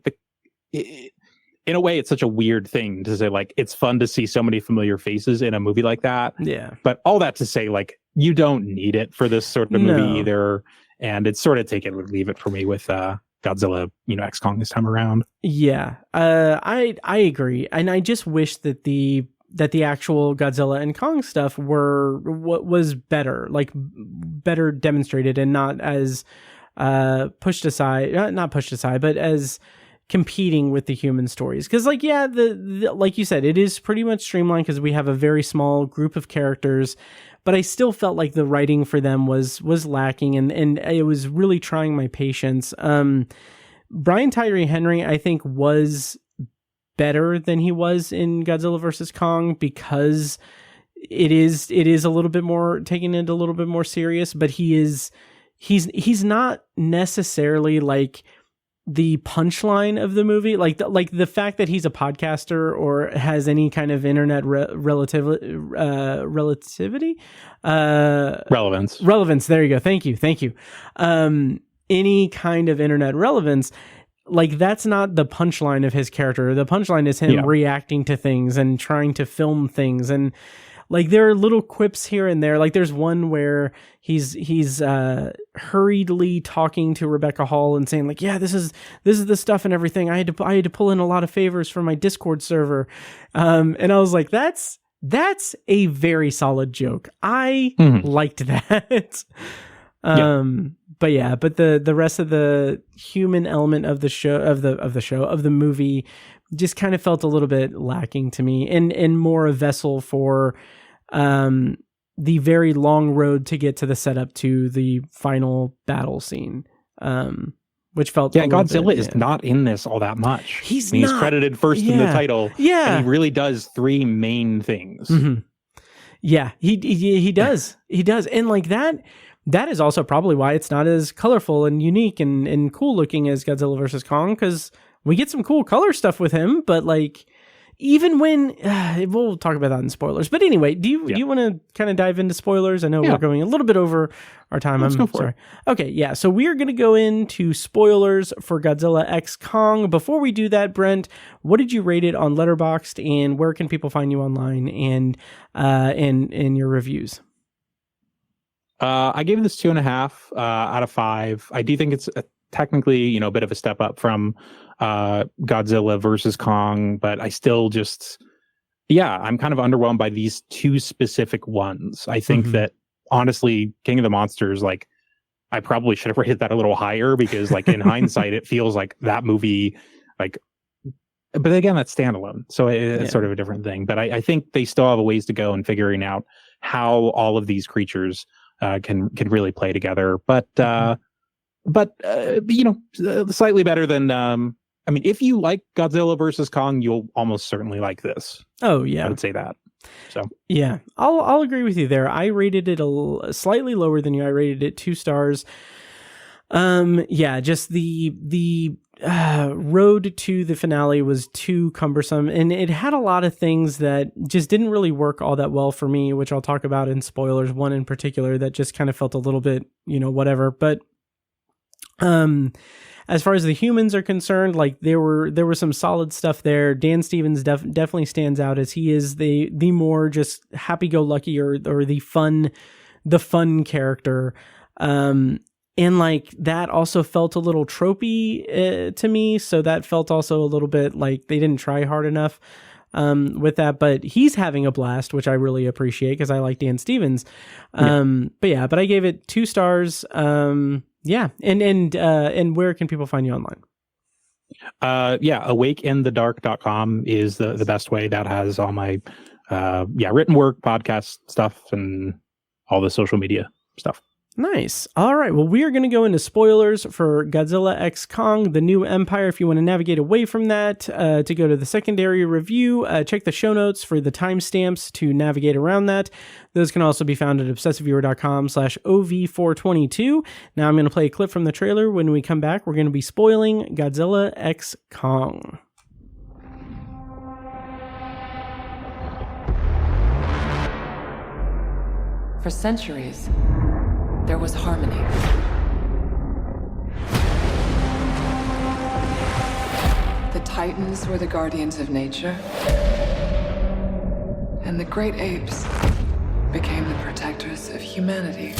In a way, it's such a weird thing to say. Like, it's fun to see so many familiar faces in a movie like that. Yeah. But all that to say, like, you don't need it for this sort of movie either. And it's sort of take it or leave it for me with Godzilla, X Kong this time around. Yeah, I agree, and I just wish that the the actual Godzilla and Kong stuff was better, like better demonstrated and not as pushed aside, not pushed aside, but as competing with the human stories. Because like, yeah, the like you said, it is pretty much streamlined because we have a very small group of characters, but I still felt like the writing for them was lacking, and it was really trying my patience. Brian Tyree Henry, I think, was better than he was in Godzilla vs. Kong because it is a little bit more taking it a little bit more serious, but he's not necessarily like the punchline of the movie, like the fact that he's a podcaster or has any kind of internet relevance. There you go. Thank you. Any kind of internet relevance, like that's not the punchline of his character. The punchline is him reacting to things and trying to film things, and like there are little quips here and there. Like there's one where he's hurriedly talking to Rebecca Hall and saying like, yeah, this is the stuff and everything. I had to pull in a lot of favors for my Discord server, and I was like, that's a very solid joke. I liked that. But the rest of the human element of the show of the movie just kind of felt a little bit lacking to me, and more a vessel for the very long road to get to the setup to the final battle scene, which felt Godzilla is not in this all that much. He's credited first in the title, and he really does three main things. Yeah, he does, and like that is also probably why it's not as colorful and unique and cool looking as Godzilla vs. Kong, because we get some cool color stuff with him, but like even when we'll talk about that in spoilers. But anyway, do you want to kind of dive into spoilers? I know we're going a little bit over our time. Let's go for it. Okay, yeah. So we are going to go into spoilers for Godzilla X Kong. Before we do that, Brent, what did you rate it on Letterboxd, and where can people find you online and in your reviews? I gave this 2.5 out of 5. I do think it's technically, a bit of a step up from Godzilla versus Kong, but I still I'm kind of underwhelmed by these two specific ones. I think that honestly, King of the Monsters, like I probably should have rated that a little higher because like in hindsight, it feels like that movie, like, but again, that's standalone. So it's sort of a different thing, but I think they still have a ways to go in figuring out how all of these creatures can really play together, but slightly better than. I mean, if you like Godzilla versus Kong, you'll almost certainly like this. Oh yeah, I would say that. So yeah, I'll agree with you there. I rated it slightly lower than you. I rated it 2 stars. Just the road to the finale was too cumbersome, and it had a lot of things that just didn't really work all that well for me, which I'll talk about in spoilers. One in particular that just kind of felt a little bit, whatever. But as far as the humans are concerned, like there were some solid stuff there. Dan Stevens definitely stands out as he is the more just happy-go-lucky or the fun character. And like that also felt a little tropey to me, so that felt also a little bit like they didn't try hard enough with that. But he's having a blast, which I really appreciate because I like Dan Stevens. But I gave it 2 stars. And where can people find you online? awakeinthedark.com is the best way. That has all my written work, podcast stuff, and all the social media stuff. Nice. All right. Well, we are going to go into spoilers for Godzilla X Kong, The New Empire. If you want to navigate away from that, to go to the secondary review, check the show notes for the timestamps to navigate around that. Those can also be found at obsessiveviewer.com/OV422. Now I'm going to play a clip from the trailer. When we come back, we're going to be spoiling Godzilla X Kong. For centuries, there was harmony. The Titans were the guardians of nature, and the great apes became the protectors of humanity.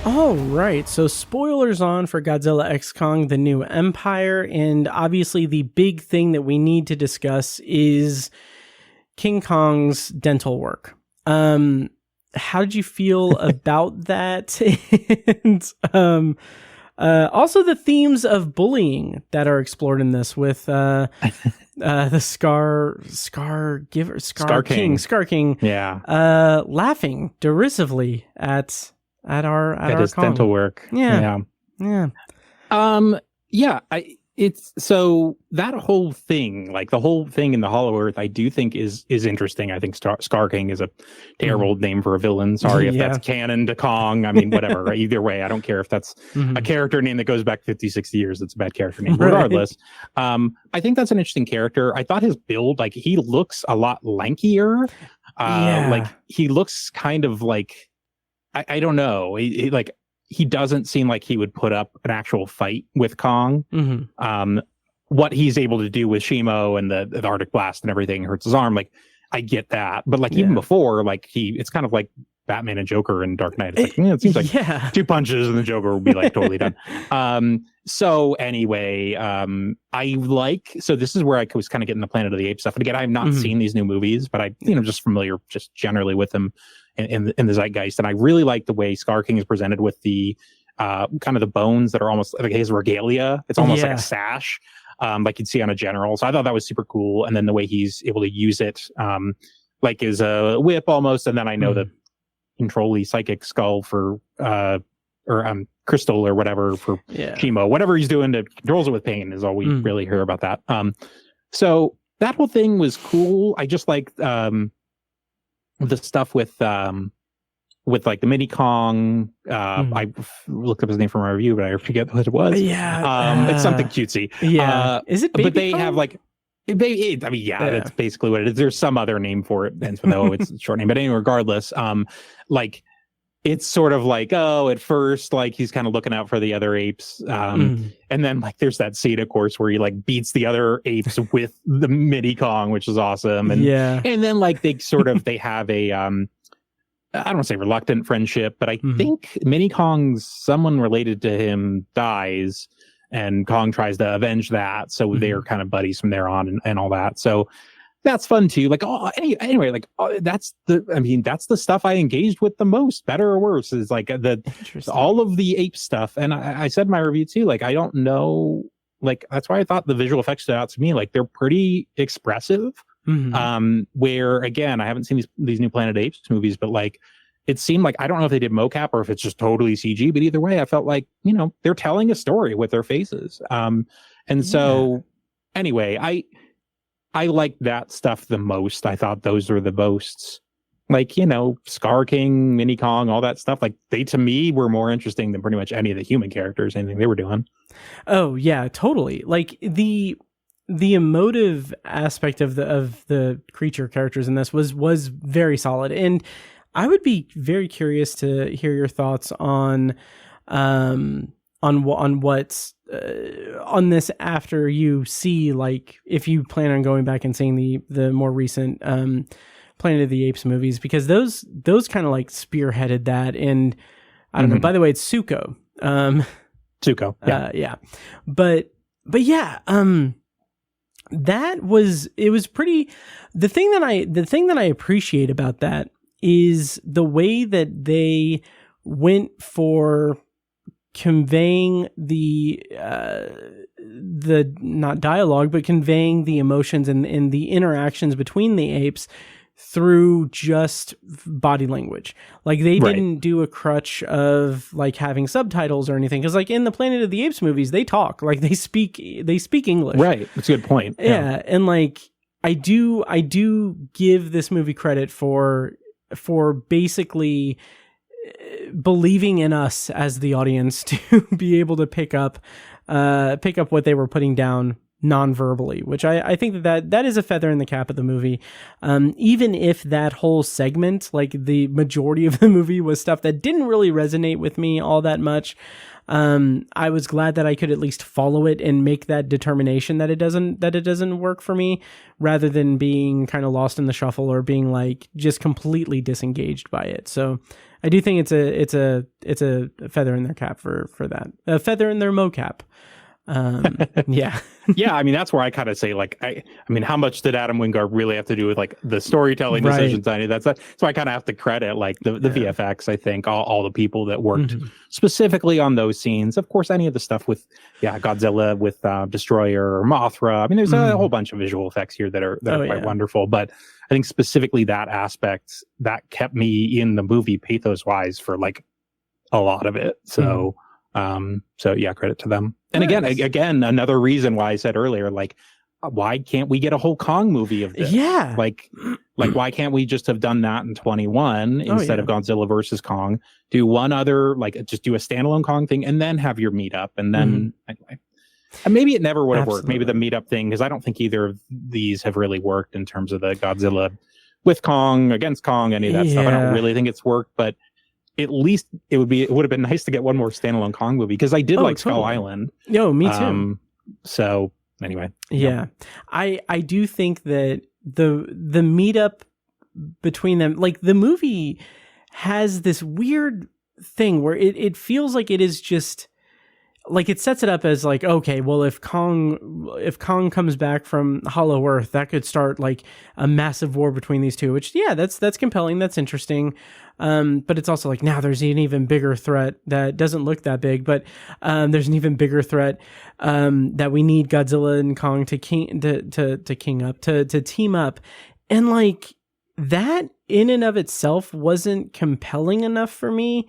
All right, so spoilers on for Godzilla X Kong, The New Empire, and obviously the big thing that we need to discuss is King Kong's dental work. How did you feel about that? And also the themes of bullying that are explored in this with the Scar King, yeah, laughing derisively at our his Kong. dental work. Yeah. It's so that whole thing, like the whole thing in the Hollow Earth, I do think is interesting. I think Scar King is a terrible name for a villain. Sorry if that's canon to Kong. I mean, whatever. Right? Either way, I don't care if that's a character name that goes back 50, 60 years. It's a bad character name. Regardless, I think that's an interesting character. I thought his build, like he looks a lot lankier. Like he looks kind of like, I don't know. He doesn't seem like he would put up an actual fight with Kong. What he's able to do with Shimo and the Arctic Blast and everything hurts his arm. Like, I get that. But like even before, like it's kind of like Batman and Joker in Dark Knight. It's like, it seems like 2 punches and the Joker will be like totally done. So anyway, so this is where I was kind of getting the Planet of the Apes stuff. And again, I have not seen these new movies, but I, just familiar just generally with them in the zeitgeist. And I really like the way Scar King is presented with the kind of the bones that are almost like his regalia. It's almost like a sash, like you'd see on a general. So I thought that was super cool. And then the way he's able to use it, like is a whip almost. And then I know the control-y psychic skull for, crystal or whatever for Shimo, whatever he's doing to controls it with pain is all we really hear about that. So that whole thing was cool. I just like, the stuff with like the mini Kong. I looked up his name from my review, but I forget what it was. It's something cutesy. Is it Baby but they Kong? have like that's basically what it is. There's some other name for it, and so no, it's a short name. But anyway, regardless, like it's sort of like, at first, like he's kind of looking out for the other apes. And then like there's that scene, of course, where he like beats the other apes with the mini Kong, which is awesome. And and then like they have a I don't want to say reluctant friendship, but I think mini Kong's someone related to him dies and Kong tries to avenge that. So they're kind of buddies from there on and all that. So that's fun too. Like, anyway, like that's the stuff I engaged with the most, better or worse, is like all of the ape stuff. And I said in my review too, like, I don't know, like, that's why I thought the visual effects stood out to me. Like, they're pretty expressive. Where again, I haven't seen these new Planet of the Apes movies, but like, it seemed like, I don't know if they did mocap or if it's just totally CG, but either way, I felt like, they're telling a story with their faces. So anyway, I like that stuff the most. I thought those were the most, like, Scar King, Mini Kong, all that stuff. Like, they, to me, were more interesting than pretty much any of the human characters, anything they were doing. Oh, yeah, totally. Like, the emotive aspect of the creature characters in this was very solid. And I would be very curious to hear your thoughts on what's on this after you see, like, if you plan on going back and seeing the more recent Planet of the Apes movies, because those kind of like spearheaded that. And I don't know, by the way, it's Zuko. Zuko. But yeah, it was pretty, the thing that I appreciate about that is the way that they went for conveying the not dialogue, but conveying the emotions and the interactions between the apes through just body language. Like, they didn't do a crutch of like having subtitles or anything, because like in the Planet of the Apes movies, they talk, like they speak English. Right. That's a good point. Yeah. And like, I do give this movie credit for basically believing in us as the audience to be able to pick up what they were putting down non-verbally, which I think that is a feather in the cap of the movie. Even if that whole segment, like the majority of the movie was stuff that didn't really resonate with me all that much, I was glad that I could at least follow it and make that determination that it doesn't work for me, rather than being kind of lost in the shuffle or being like just completely disengaged by it. So I do think it's a feather in their cap for that, a feather in their mocap. Yeah. Yeah, I mean, that's where I kind of say, like, I mean, how much did Adam Wingard really have to do with like the storytelling Right. decisions? I mean, that's so I kind of have to credit like the VFX. I think all the people that worked specifically on those scenes. Of course, any of the stuff with Godzilla with Destroyer or Mothra. I mean, there's a whole bunch of visual effects here that are quite wonderful. But I think specifically that aspect that kept me in the movie pathos wise for like a lot of it. So. So yeah, credit to them. And again, another reason why I said earlier, like, why can't we get a whole Kong movie of this? Yeah. Like why can't we just have done that in 21 instead of Godzilla versus Kong? Do one other, like, just do a standalone Kong thing and then have your meetup. And then and maybe it never would have worked. Maybe the meetup thing, because I don't think either of these have really worked in terms of the Godzilla with Kong, against Kong, any of that stuff. I don't really think it's worked, but at least it would have been nice to get one more standalone Kong movie, because I did like Skull Island. Yo, me too. So anyway, yeah, I do think that the meetup between them, like the movie has this weird thing where it feels like it is just like it sets it up as like, okay, well, if Kong comes back from Hollow Earth, that could start like a massive war between these two, which that's compelling, that's interesting. But it's also like, now there's an even bigger threat that doesn't look that big, but there's an even bigger threat that we need Godzilla and Kong to team up. And like that in and of itself wasn't compelling enough for me.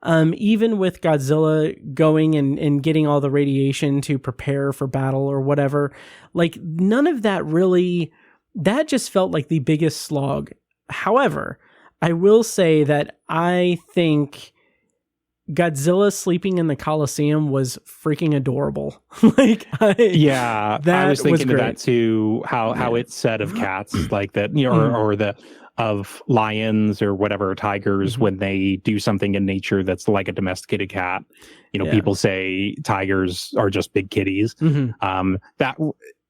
Even with Godzilla going and getting all the radiation to prepare for battle or whatever, like none of that really, that just felt like the biggest slog. However, I will say that I think Godzilla sleeping in the Coliseum was freaking adorable. Like, I was thinking of that too. How it's said of cats, like that, you know, or the of lions or whatever, tigers, when they do something in nature that's like a domesticated cat. You know, people say tigers are just big kitties. That,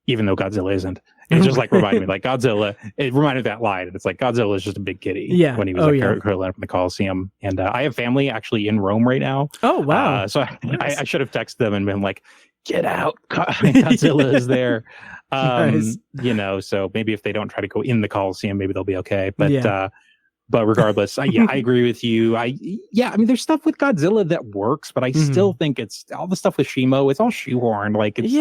even though Godzilla isn't. It just like reminded me, like Godzilla, it reminded me of that line. And it's like Godzilla is just a big kitty when he was curling up in the Coliseum. And I have family actually in Rome right now. Oh, wow. So I should have texted them and been like, get out. Godzilla is there. Nice. You know, so maybe if they don't try to go in the Coliseum, maybe they'll be okay. But regardless, I agree with you. I mean, there's stuff with Godzilla that works, but I still think it's all the stuff with Shimo. It's all shoehorned. Like, it's,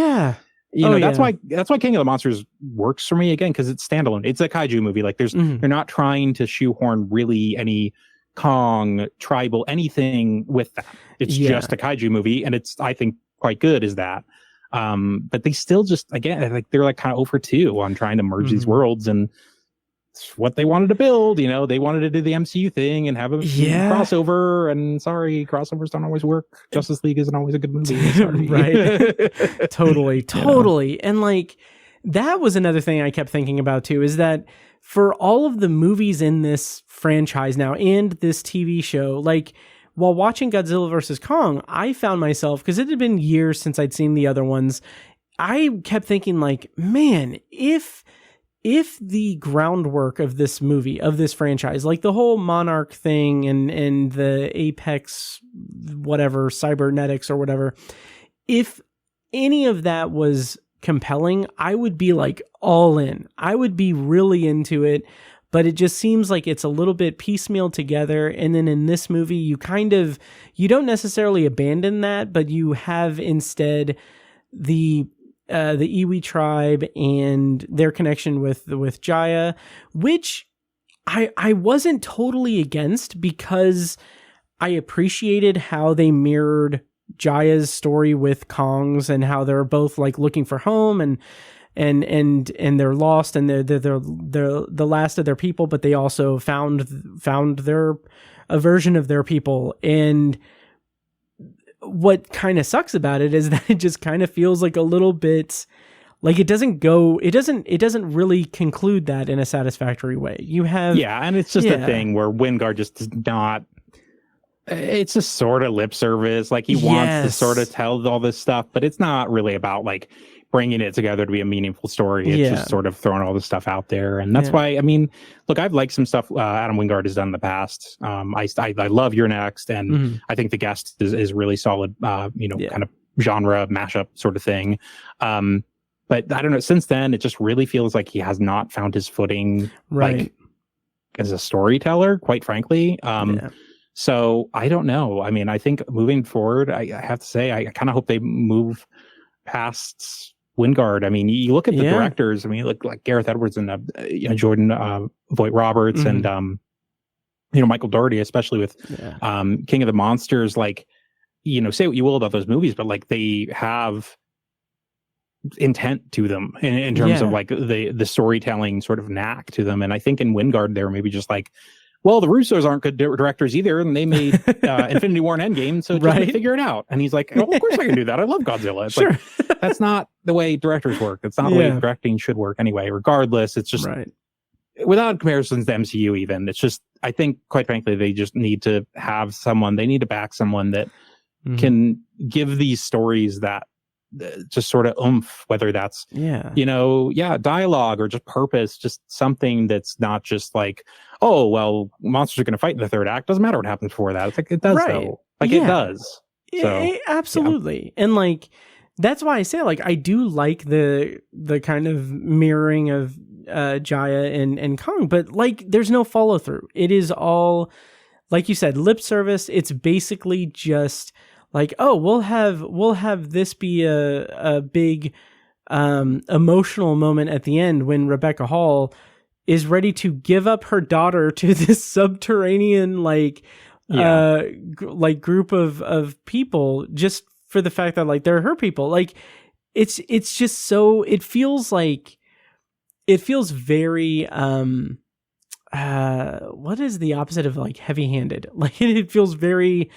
you know, that's why King of the Monsters works for me again, because it's standalone. It's a kaiju movie. Like, there's you're not trying to shoehorn really any Kong, tribal, anything with that. It's just a kaiju movie, and it's, I think, quite good as that. But they still just, again, like they're like kind of 0 for 2 on trying to merge these worlds, and it's what they wanted to build. You know, they wanted to do the MCU thing and have a crossover, and sorry, crossovers don't always work. Justice League isn't always a good movie. Sorry. Right. Totally. And like, that was another thing I kept thinking about too, is that for all of the movies in this franchise now and this TV show, like, while watching Godzilla vs. Kong, I found myself, because it had been years since I'd seen the other ones, I kept thinking like, man, if the groundwork of this movie, of this franchise, like the whole Monarch thing and the Apex, whatever, cybernetics or whatever, if any of that was compelling, I would be like all in. I would be really into it. But it just seems like it's a little bit piecemeal together. And then in this movie, you don't necessarily abandon that, but you have instead the Iwi tribe and their connection with Jaya, which I wasn't totally against, because I appreciated how they mirrored Jaya's story with Kong's, and how they're both like looking for home and they're lost, and they're the last of their people, but they also found a version of their people. And what kind of sucks about it is that it just kind of feels like a little bit Like it doesn't really conclude that in a satisfactory way. You have and it's just a thing where Wingard just does not. It's just sort of lip service. Like he wants to sort of tell all this stuff, but it's not really about like bringing it together to be a meaningful story. It's just sort of throwing all this stuff out there, and that's why. I mean, look, I've liked some stuff Adam Wingard has done in the past. I love You're Next, and I think The Guest is really solid. Kind of genre mashup sort of thing. But I don't know. Since then, it just really feels like he has not found his footing, like as a storyteller. Quite frankly, so I don't know. I mean, I think moving forward, I have to say, I kind of hope they move past Wingard. I mean, you look at the directors. I mean, like Gareth Edwards and Jordan Voight Roberts and Michael Dougherty, especially with King of the Monsters. Like, say what you will about those movies, but like they have intent to them in terms of like the storytelling sort of knack to them. And I think in Wingard they're maybe just like, well, the Russos aren't good directors either, and they made Infinity War and Endgame, so just figure it out. And he's like, oh, of course I can do that. I love Godzilla. It's like, that's not the way directors work. That's not the way directing should work anyway. Regardless, it's just without comparisons to MCU even, it's just, I think, quite frankly, they just need to have someone, they need to back someone that can give these stories that just sort of oomph, whether that's dialogue or just purpose, just something that's not just like, oh well, monsters are going to fight in the third act, doesn't matter what happens before that. It's like it does though, like it does. So absolutely. And like that's why I say, like, I do like the kind of mirroring of Jaya and Kong, but like there's no follow through. It is all, like you said, lip service. It's basically just like, oh, we'll have this be a big emotional moment at the end when Rebecca Hall is ready to give up her daughter to this subterranean group of people just for the fact that like they're her people. Like it's just so, it feels very what is the opposite of like heavy-handed? Like it feels very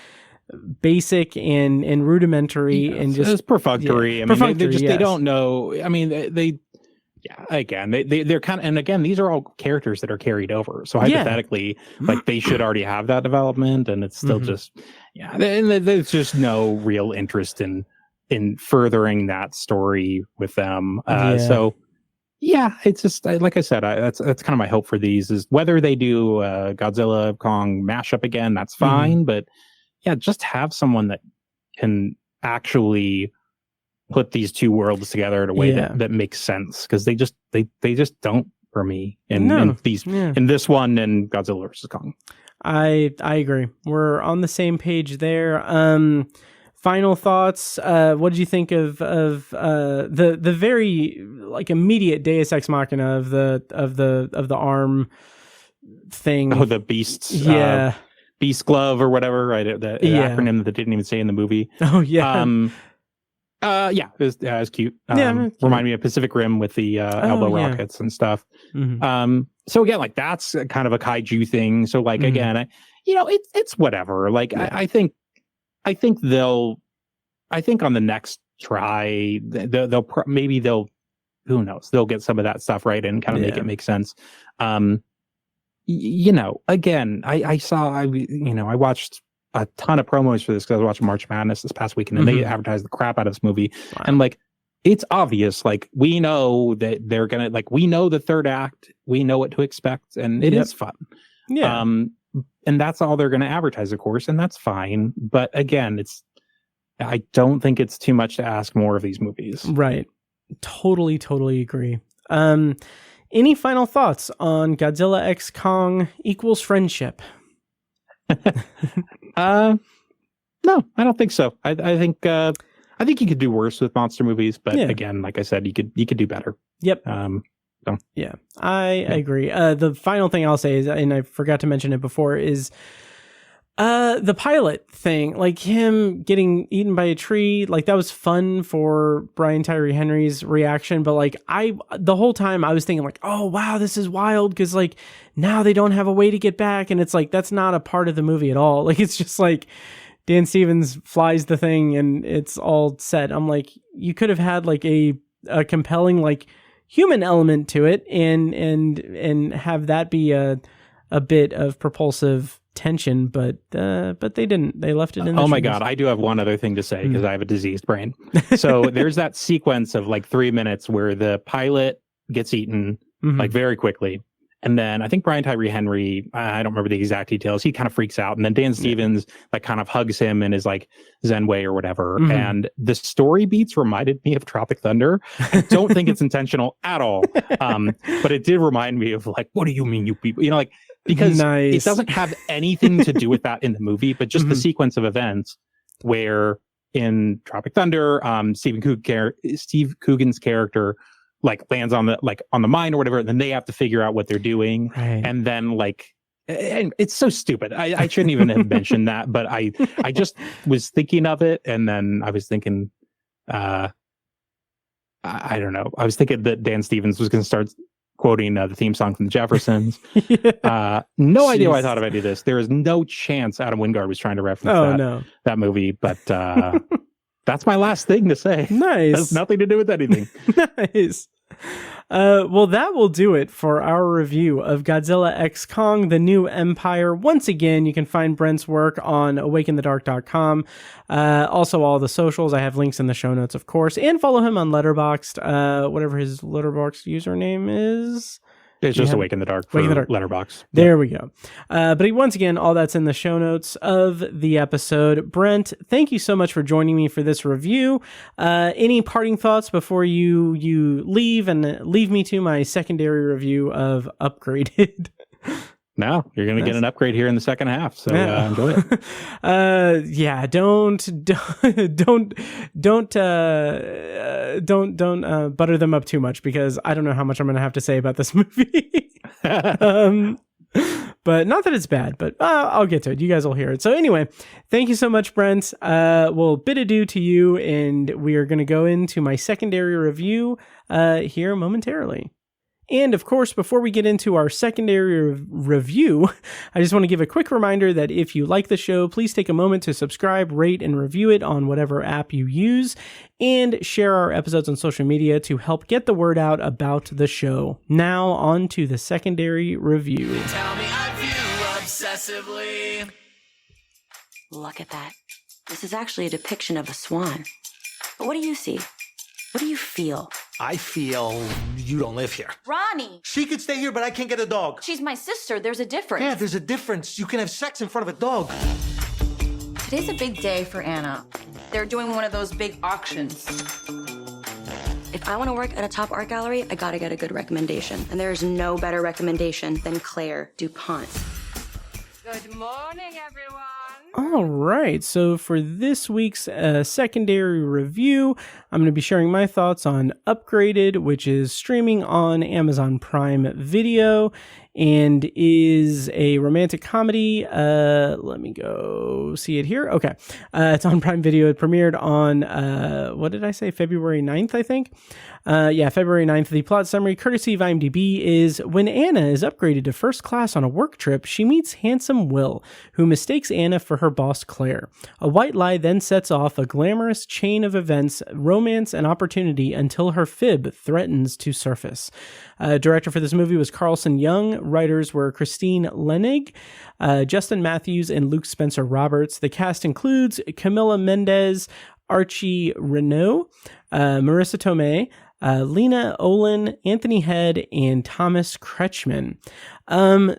basic and rudimentary and just it's perfunctory. I mean, perfunctory, they don't know. I mean, they're kind of, and again, these are all characters that are carried over. So hypothetically, like they should already have that development, and it's still just, and there's just no real interest in furthering that story with them. So it's just like I said, that's kind of my hope for these is whether they do Godzilla Kong mashup again, that's fine, but just have someone that can actually put these two worlds together in a way that makes sense, because they just don't for me in this one and Godzilla versus Kong. I agree. We're on the same page there. Final thoughts. What did you think of the very like immediate Deus Ex Machina of the arm thing? Oh, the beasts. Beast glove or whatever, right? The acronym that they didn't even say in the movie. Oh yeah. It was cute. Remind me of Pacific Rim with the elbow rockets and stuff. So again, like that's kind of a kaiju thing. So like again, it's whatever. Like I think on the next try they'll who knows, they'll get some of that stuff right and kind of make it make sense. Again, I watched a ton of promos for this because I was watching March Madness this past weekend, and they advertised the crap out of this movie. Wow. And like, it's obvious, like we know that they're gonna, like, we know the third act, we know what to expect, and it is fun. And that's all they're gonna advertise, of course, and that's fine. But again, I don't think it's too much to ask more of these movies. Right. Totally agree. Any final thoughts on Godzilla x Kong equals friendship? No, I don't think so. I think you could do worse with monster movies, but again, like I said, you could do better. Yep. I agree. The final thing I'll say is, and I forgot to mention it before, is the pilot thing, like him getting eaten by a tree, like that was fun for Brian Tyree Henry's reaction, but like the whole time I was thinking like, oh wow, this is wild, because like now they don't have a way to get back, and it's like that's not a part of the movie at all. Like it's just like Dan Stevens flies the thing and it's all set. I'm like, you could have had like a a compelling like human element to it, and have that be a bit of propulsive tension, but they didn't. They left it in the Oh my God, I do have one other thing to say because I have a diseased brain. So there's that sequence of like 3 minutes where the pilot gets eaten like very quickly. And then I think Brian Tyree Henry, I don't remember the exact details, he kind of freaks out. And then Dan Stevens like kind of hugs him in his like Zen way or whatever. And the story beats reminded me of Tropic Thunder. I don't think it's intentional at all. But it did remind me of like, what do you mean, you people? You know, like, because it doesn't have anything to do with that in the movie, but just the sequence of events where in Tropic Thunder, Steve Coogan's character like lands on the mine or whatever, and then they have to figure out what they're doing. Right. And then like, and it's so stupid. I shouldn't even have mentioned that, but I just was thinking of it. And then I was thinking, I don't know. I was thinking that Dan Stevens was going to start quoting the theme song from the Jeffersons. No idea why I thought of any of this. There is no chance Adam Wingard was trying to reference that movie, but that's my last thing to say. Nice. It has nothing to do with anything. Nice. Well, that will do it for our review of Godzilla x Kong, The New Empire. Once again, you can find Brent's work on awakenthedark.com. Also, all the socials. I have links in the show notes, of course. And follow him on Letterboxd, whatever his Letterboxd username is. It's just Awake in the Dark for Letterboxd. There we go. But once again, all that's in the show notes of the episode. Brent, thank you so much for joining me for this review. Any parting thoughts before you leave and leave me to my secondary review of Upgraded? No, you're going to get an upgrade here in the second half, so enjoy it. Don't butter them up too much, because I don't know how much I'm going to have to say about this movie. But not that it's bad, but I'll get to it. You guys will hear it. So anyway, thank you so much, Brent. We'll bid adieu to you, and we are going to go into my secondary review here momentarily. And of course, before we get into our secondary review, I just want to give a quick reminder that if you like the show, please take a moment to subscribe, rate, and review it on whatever app you use, and share our episodes on social media to help get the word out about the show. Now, on to the secondary review. Tell me I view obsessively. Look at that. This is actually a depiction of a swan. But what do you see? What do you feel? I feel you don't live here. Ronnie! She could stay here, but I can't get a dog. She's my sister. There's a difference. Yeah, there's a difference. You can have sex in front of a dog. Today's a big day for Anna. They're doing one of those big auctions. If I want to work at a top art gallery, I gotta get a good recommendation. And there's no better recommendation than Claire DuPont. Good morning, everyone. All right, so for this week's secondary review, I'm going to be sharing my thoughts on Upgraded, which is streaming on Amazon Prime Video and is a romantic comedy. Let me go see it here. Okay, it's on Prime Video. It premiered on, what did I say, February 9th, I think? February 9th. The plot summary, courtesy of IMDb, is when Anna is upgraded to first class on a work trip, she meets handsome Will, who mistakes Anna for her boss Claire. A white lie then sets off a glamorous chain of events, romance, and opportunity until her fib threatens to surface. Director for this movie was Carlson Young. Writers were Christine Lenig, Justin Matthews, and Luke Spencer Roberts. The cast includes Camila Mendez, Archie Renault, Marissa Tomei, Lena Olin, Anthony Head, and Thomas Kretschmann.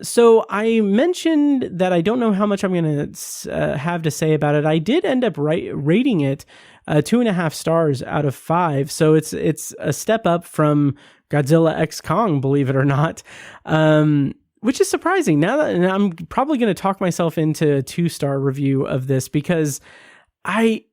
So I mentioned that I don't know how much I'm going to have to say about it. I did end up rating it 2.5 stars out of 5. So it's a step up from Godzilla x Kong, believe it or not. Which is surprising. Now that I'm probably going to talk myself into a 2-star review of this, because I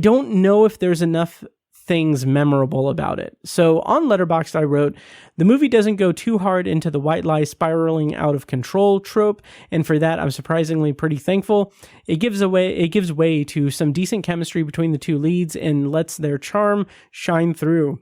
don't know if there's enough things memorable about it. So on Letterboxd, I wrote, the movie doesn't go too hard into the white lie spiraling out of control trope, and for that, I'm surprisingly pretty thankful. It gives way to some decent chemistry between the two leads and lets their charm shine through.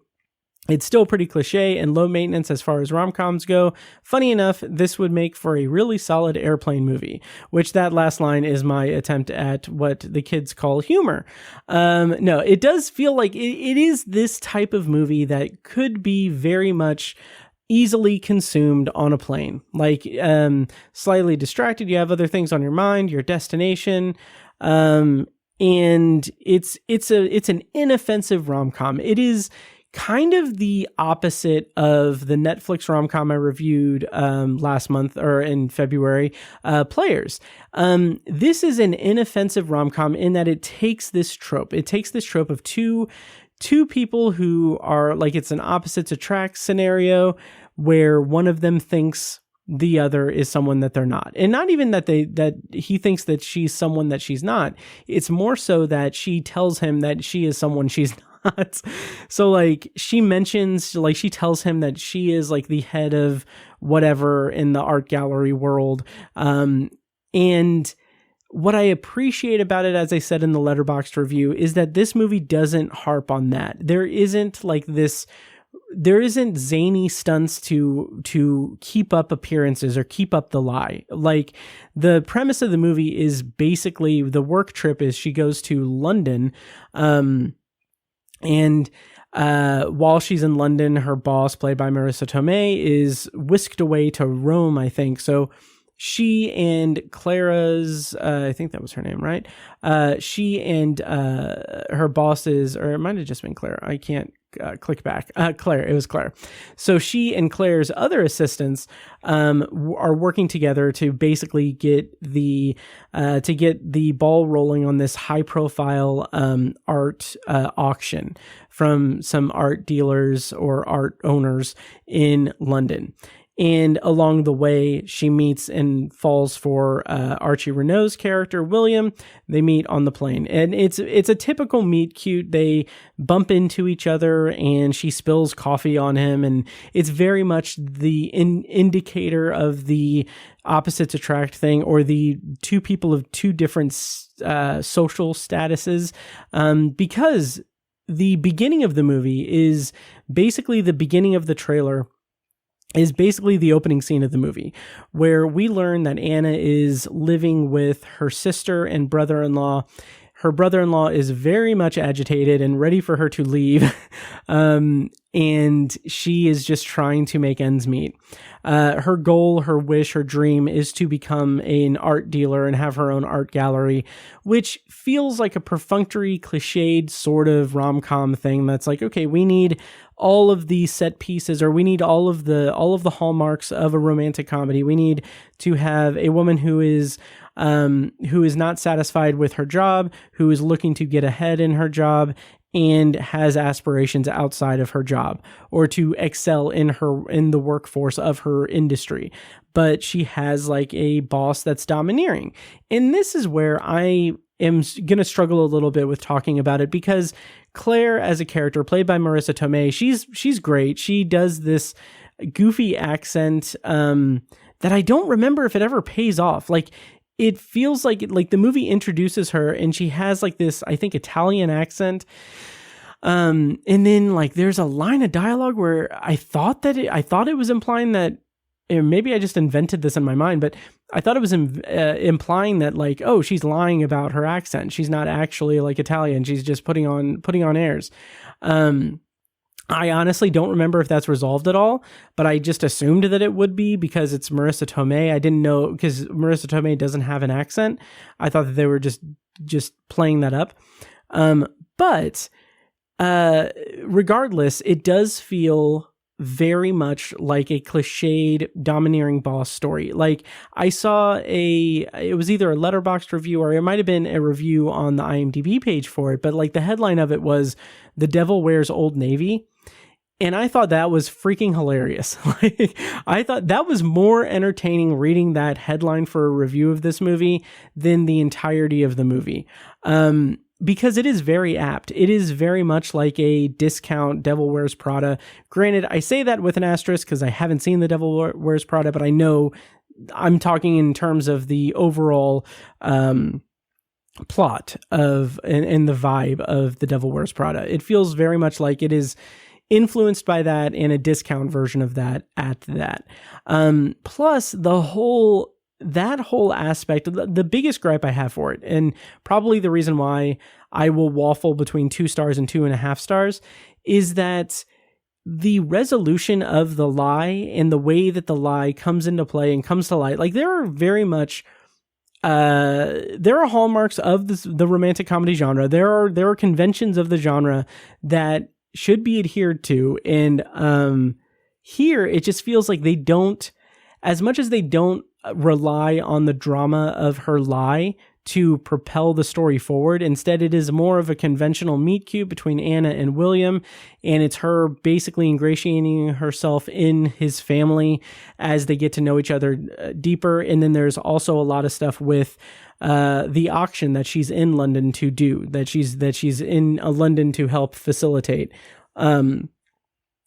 It's still pretty cliche and low maintenance as far as rom-coms go. Funny enough, this would make for a really solid airplane movie, which that last line is my attempt at what the kids call humor. No, it does feel like it is this type of movie that could be very much easily consumed on a plane. Like, slightly distracted, you have other things on your mind, your destination, and it's an inoffensive rom-com. It is kind of the opposite of the Netflix rom-com I reviewed last month or in February, Players. This is an inoffensive rom-com in that it takes this trope. It takes this trope of two people who are like, it's an opposites attract scenario where one of them thinks the other is someone that they're not. And not even that he thinks that she's someone that she's not. It's more so that she tells him that she is someone she's not. So like she tells him that she is like the head of whatever in the art gallery world. And what I appreciate about it, as I said in the Letterboxd review, is that this movie doesn't harp on that. There isn't zany stunts to keep up appearances or keep up the lie. Like, the premise of the movie is basically the work trip is she goes to London, and while she's in London, her boss, played by Marissa Tomei, is whisked away to Rome, I think. So she and Clara's, I think that was her name, right? She and her bosses, or it might have just been Clara. I can't click back. Claire, it was Claire. So she and Claire's other assistants are working together to basically get the ball rolling on this high profile art auction from some art dealers or art owners in London. And along the way, she meets and falls for Archie Renault's character, William. They meet on the plane. And it's a typical meet cute. They bump into each other and she spills coffee on him. And it's very much the indicator of the opposites attract thing, or the two people of two different social statuses. Because the beginning of the movie is basically the beginning of the trailer, is basically the opening scene of the movie, where we learn that Anna is living with her sister and brother-in-law. Her brother-in-law is very much agitated and ready for her to leave. And she is just trying to make ends meet. Her goal, her wish, her dream is to become an art dealer and have her own art gallery, which feels like a perfunctory, cliched sort of rom-com thing that's like, okay, we need all of the set pieces, or we need all of the hallmarks of a romantic comedy. We need to have a woman who is not satisfied with her job, who is looking to get ahead in her job, and has aspirations outside of her job, or to excel in the workforce of her industry. But she has like a boss that's domineering. And this is where I am going to struggle a little bit with talking about it, because Claire, as a character played by Marissa Tomei, she's great. She does this goofy accent that I don't remember if it ever pays off. Like, it feels like the movie introduces her and she has like this, I think, Italian accent. And then like there's a line of dialogue where I thought it was implying that, or maybe I just invented this in my mind, but I thought it was implying that like, oh, she's lying about her accent. She's not actually like Italian. She's just putting on airs. I honestly don't remember if that's resolved at all, but I just assumed that it would be because it's Marissa Tomei. I didn't know, because Marissa Tomei doesn't have an accent. I thought that they were just playing that up. But regardless, it does feel very much like a cliched domineering boss story. Like, I saw it was either a Letterboxd review or it might have been a review on the IMDb page for it, but like the headline of it was "The Devil Wears Old Navy." And I thought that was freaking hilarious. Like, I thought that was more entertaining reading that headline for a review of this movie than the entirety of the movie. Because it is very apt. It is very much like a discount Devil Wears Prada. Granted, I say that with an asterisk because I haven't seen The Devil Wears Prada, but I know I'm talking in terms of the overall plot of and the vibe of The Devil Wears Prada. It feels very much like it is influenced by that and a discount version of that at that. Plus that whole aspect, the biggest gripe I have for it, and probably the reason why I will waffle between 2 stars and 2.5 stars, is that the resolution of the lie and the way that the lie comes into play and comes to light, like there are very much there are hallmarks of the romantic comedy genre. There are conventions of the genre that should be adhered to, and here it just feels like they don't, as much as they don't rely on the drama of her lie to propel the story forward. Instead, it is more of a conventional meet cute between Anna and William, and it's her basically ingratiating herself in his family as they get to know each other deeper. And then there's also a lot of stuff with the auction that she's in London to do, that she's in London to help facilitate.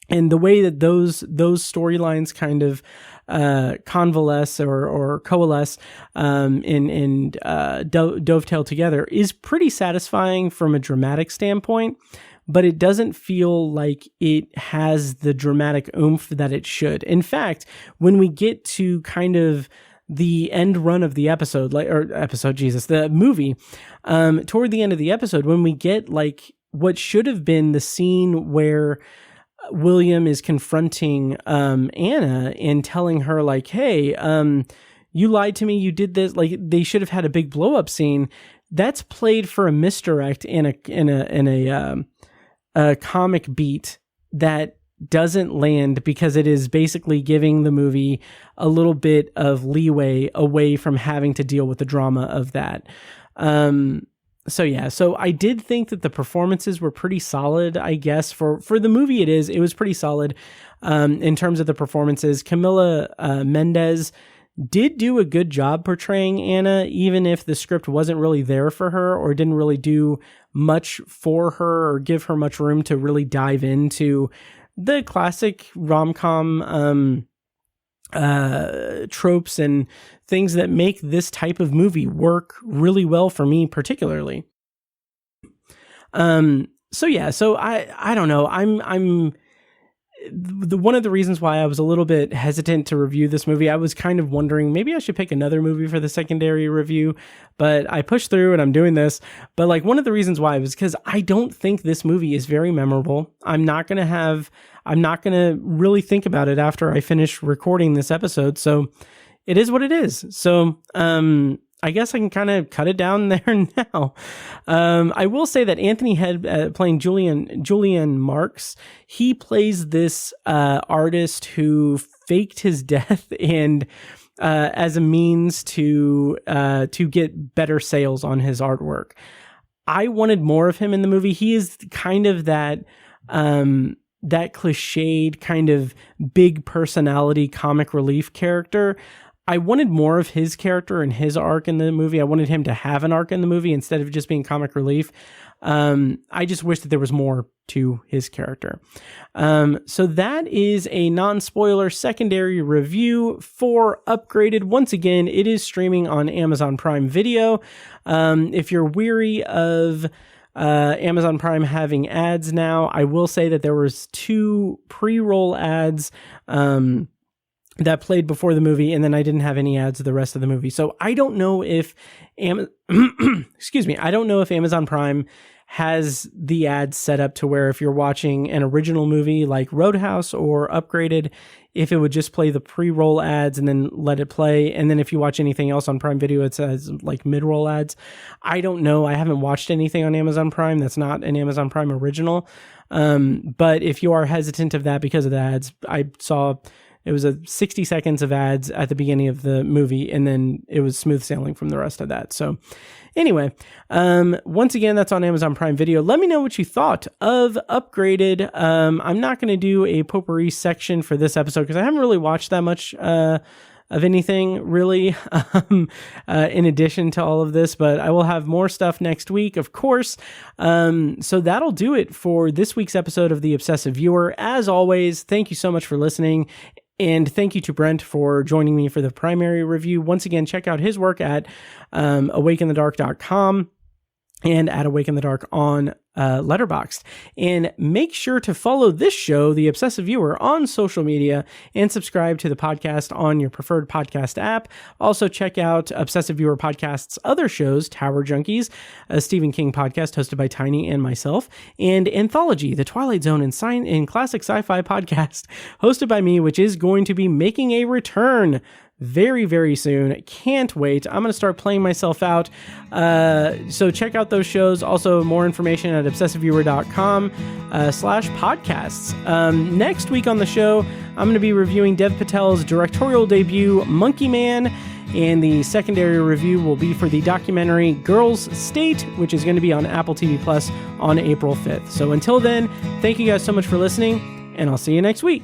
And the way that those storylines kind of convalesce or coalesce and dovetail together is pretty satisfying from a dramatic standpoint, but it doesn't feel like it has the dramatic oomph that it should. In fact, when we get to kind of the end run of the the movie, toward the end of the episode, when we get like what should have been the scene where William is confronting Anna and telling her like, hey, you lied to me, you did this, like they should have had a big blow up scene. That's played for a misdirect in a comic beat that doesn't land, because it is basically giving the movie a little bit of leeway away from having to deal with the drama of that. So I did think that the performances were pretty solid, I guess. For the movie it was pretty solid in terms of the performances. Camila Mendes did do a good job portraying Anna, even if the script wasn't really there for her or didn't really do much for her or give her much room to really dive into the classic rom-com tropes and things that make this type of movie work really well for me, particularly. So I don't know. I'm one of the reasons why I was a little bit hesitant to review this movie. I was kind of wondering maybe I should pick another movie for the secondary review, but I pushed through and I'm doing this. But like one of the reasons why was because I don't think this movie is very memorable. I'm not going to really think about it after I finish recording this episode. So it is what it is. So, I guess I can kind of cut it down there now. I will say that Anthony Head, playing Julian Marks, he plays this artist who faked his death and as a means to get better sales on his artwork. I wanted more of him in the movie. He is kind of that cliched kind of big personality comic relief character. I wanted more of his character and his arc in the movie. I wanted him to have an arc in the movie instead of just being comic relief. I just wish that there was more to his character. So that is a non-spoiler secondary review for Upgraded. Once again, it is streaming on Amazon Prime Video. If you're weary of Amazon Prime having ads now, I will say that there was 2 pre-roll ads that played before the movie, and then I didn't have any ads the rest of the movie. So I don't know if I don't know if Amazon Prime has the ads set up to where if you're watching an original movie like Roadhouse or Upgraded, if it would just play the pre-roll ads and then let it play. And then if you watch anything else on Prime Video, it says like mid-roll ads. I don't know. I haven't watched anything on Amazon Prime that's not an Amazon Prime original. But if you are hesitant of that because of the ads, I saw it was 60 seconds of ads at the beginning of the movie, and then it was smooth sailing from the rest of that. So anyway, once again, that's on Amazon Prime Video. Let me know what you thought of Upgraded. I'm not going to do a potpourri section for this episode because I haven't really watched that much of anything really in addition to all of this, but I will have more stuff next week, of course. So that'll do it for this week's episode of The Obsessive Viewer. As always, thank you so much for listening. And thank you to Brent for joining me for the primary review. Once again, check out his work at awakeinthedark.com and at Awake in the Dark on Letterboxd. And make sure to follow this show, The Obsessive Viewer, on social media and subscribe to the podcast on your preferred podcast app. Also, check out Obsessive Viewer Podcast's other shows, Tower Junkies, a Stephen King podcast hosted by Tiny and myself, and Anthology, the Twilight Zone and classic sci-fi podcast hosted by me, which is going to be making a return very, very soon. Can't wait. I'm going to start playing myself out. So check out those shows. Also, more information at obsessiveviewer.com/podcasts. Next week on the show, I'm going to be reviewing Dev Patel's directorial debut, Monkey Man. And the secondary review will be for the documentary Girls State, which is going to be on Apple TV Plus on April 5th. So until then, thank you guys so much for listening, and I'll see you next week.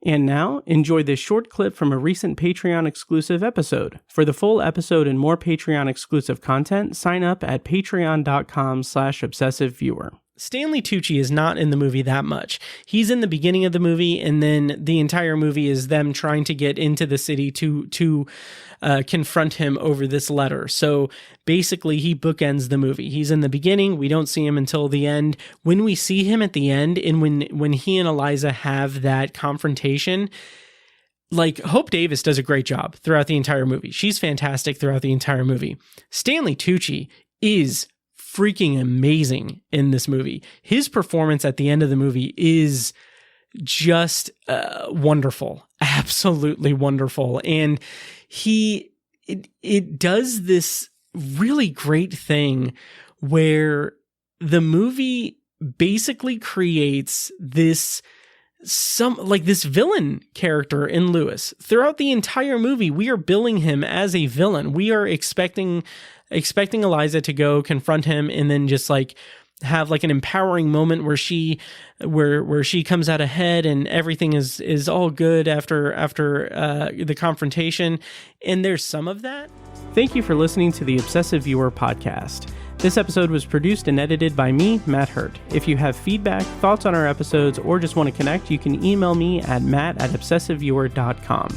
And now, enjoy this short clip from a recent Patreon exclusive episode. For the full episode and more Patreon exclusive content, sign up at patreon.com/obsessiveviewer. Stanley Tucci is not in the movie that much. He's in the beginning of the movie, and then the entire movie is them trying to get into the city to confront him over this letter. So basically, he bookends the movie. He's in the beginning. We don't see him until the end. When we see him at the end, and when he and Eliza have that confrontation, like, Hope Davis does a great job throughout the entire movie. She's fantastic throughout the entire movie. Stanley Tucci is freaking amazing in this movie. His performance at the end of the movie is just wonderful, absolutely wonderful. And it does this really great thing where the movie basically creates this villain character in Lewis. Throughout the entire movie, we are billing him as a villain. We are expecting Eliza to go confront him and then just like have like an empowering moment where she comes out ahead and everything is all good after the confrontation. And there's some of that. Thank you for listening to the Obsessive Viewer podcast. This episode was produced and edited by me, Matt Hurt. If you have feedback, thoughts on our episodes, or just want to connect, you can email me at matt@obsessiveviewer.com.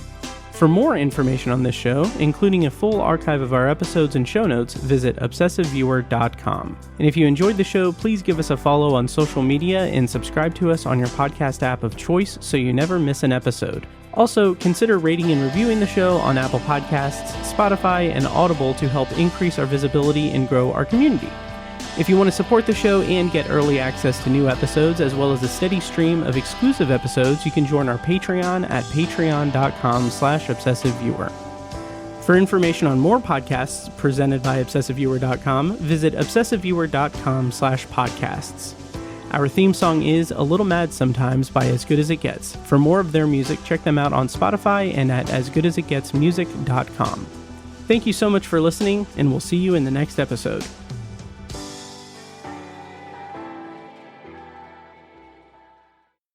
For more information on this show, including a full archive of our episodes and show notes, visit obsessiveviewer.com. And if you enjoyed the show, please give us a follow on social media and subscribe to us on your podcast app of choice so you never miss an episode. Also, consider rating and reviewing the show on Apple Podcasts, Spotify, and Audible to help increase our visibility and grow our community. If you want to support the show and get early access to new episodes, as well as a steady stream of exclusive episodes, you can join our Patreon at patreon.com/obsessiveviewer. For information on more podcasts presented by obsessiveviewer.com, visit obsessiveviewer.com/podcasts. Our theme song is A Little Mad Sometimes by As Good As It Gets. For more of their music, check them out on Spotify and at asgoodasitgetsmusic.com. Thank you so much for listening, and we'll see you in the next episode.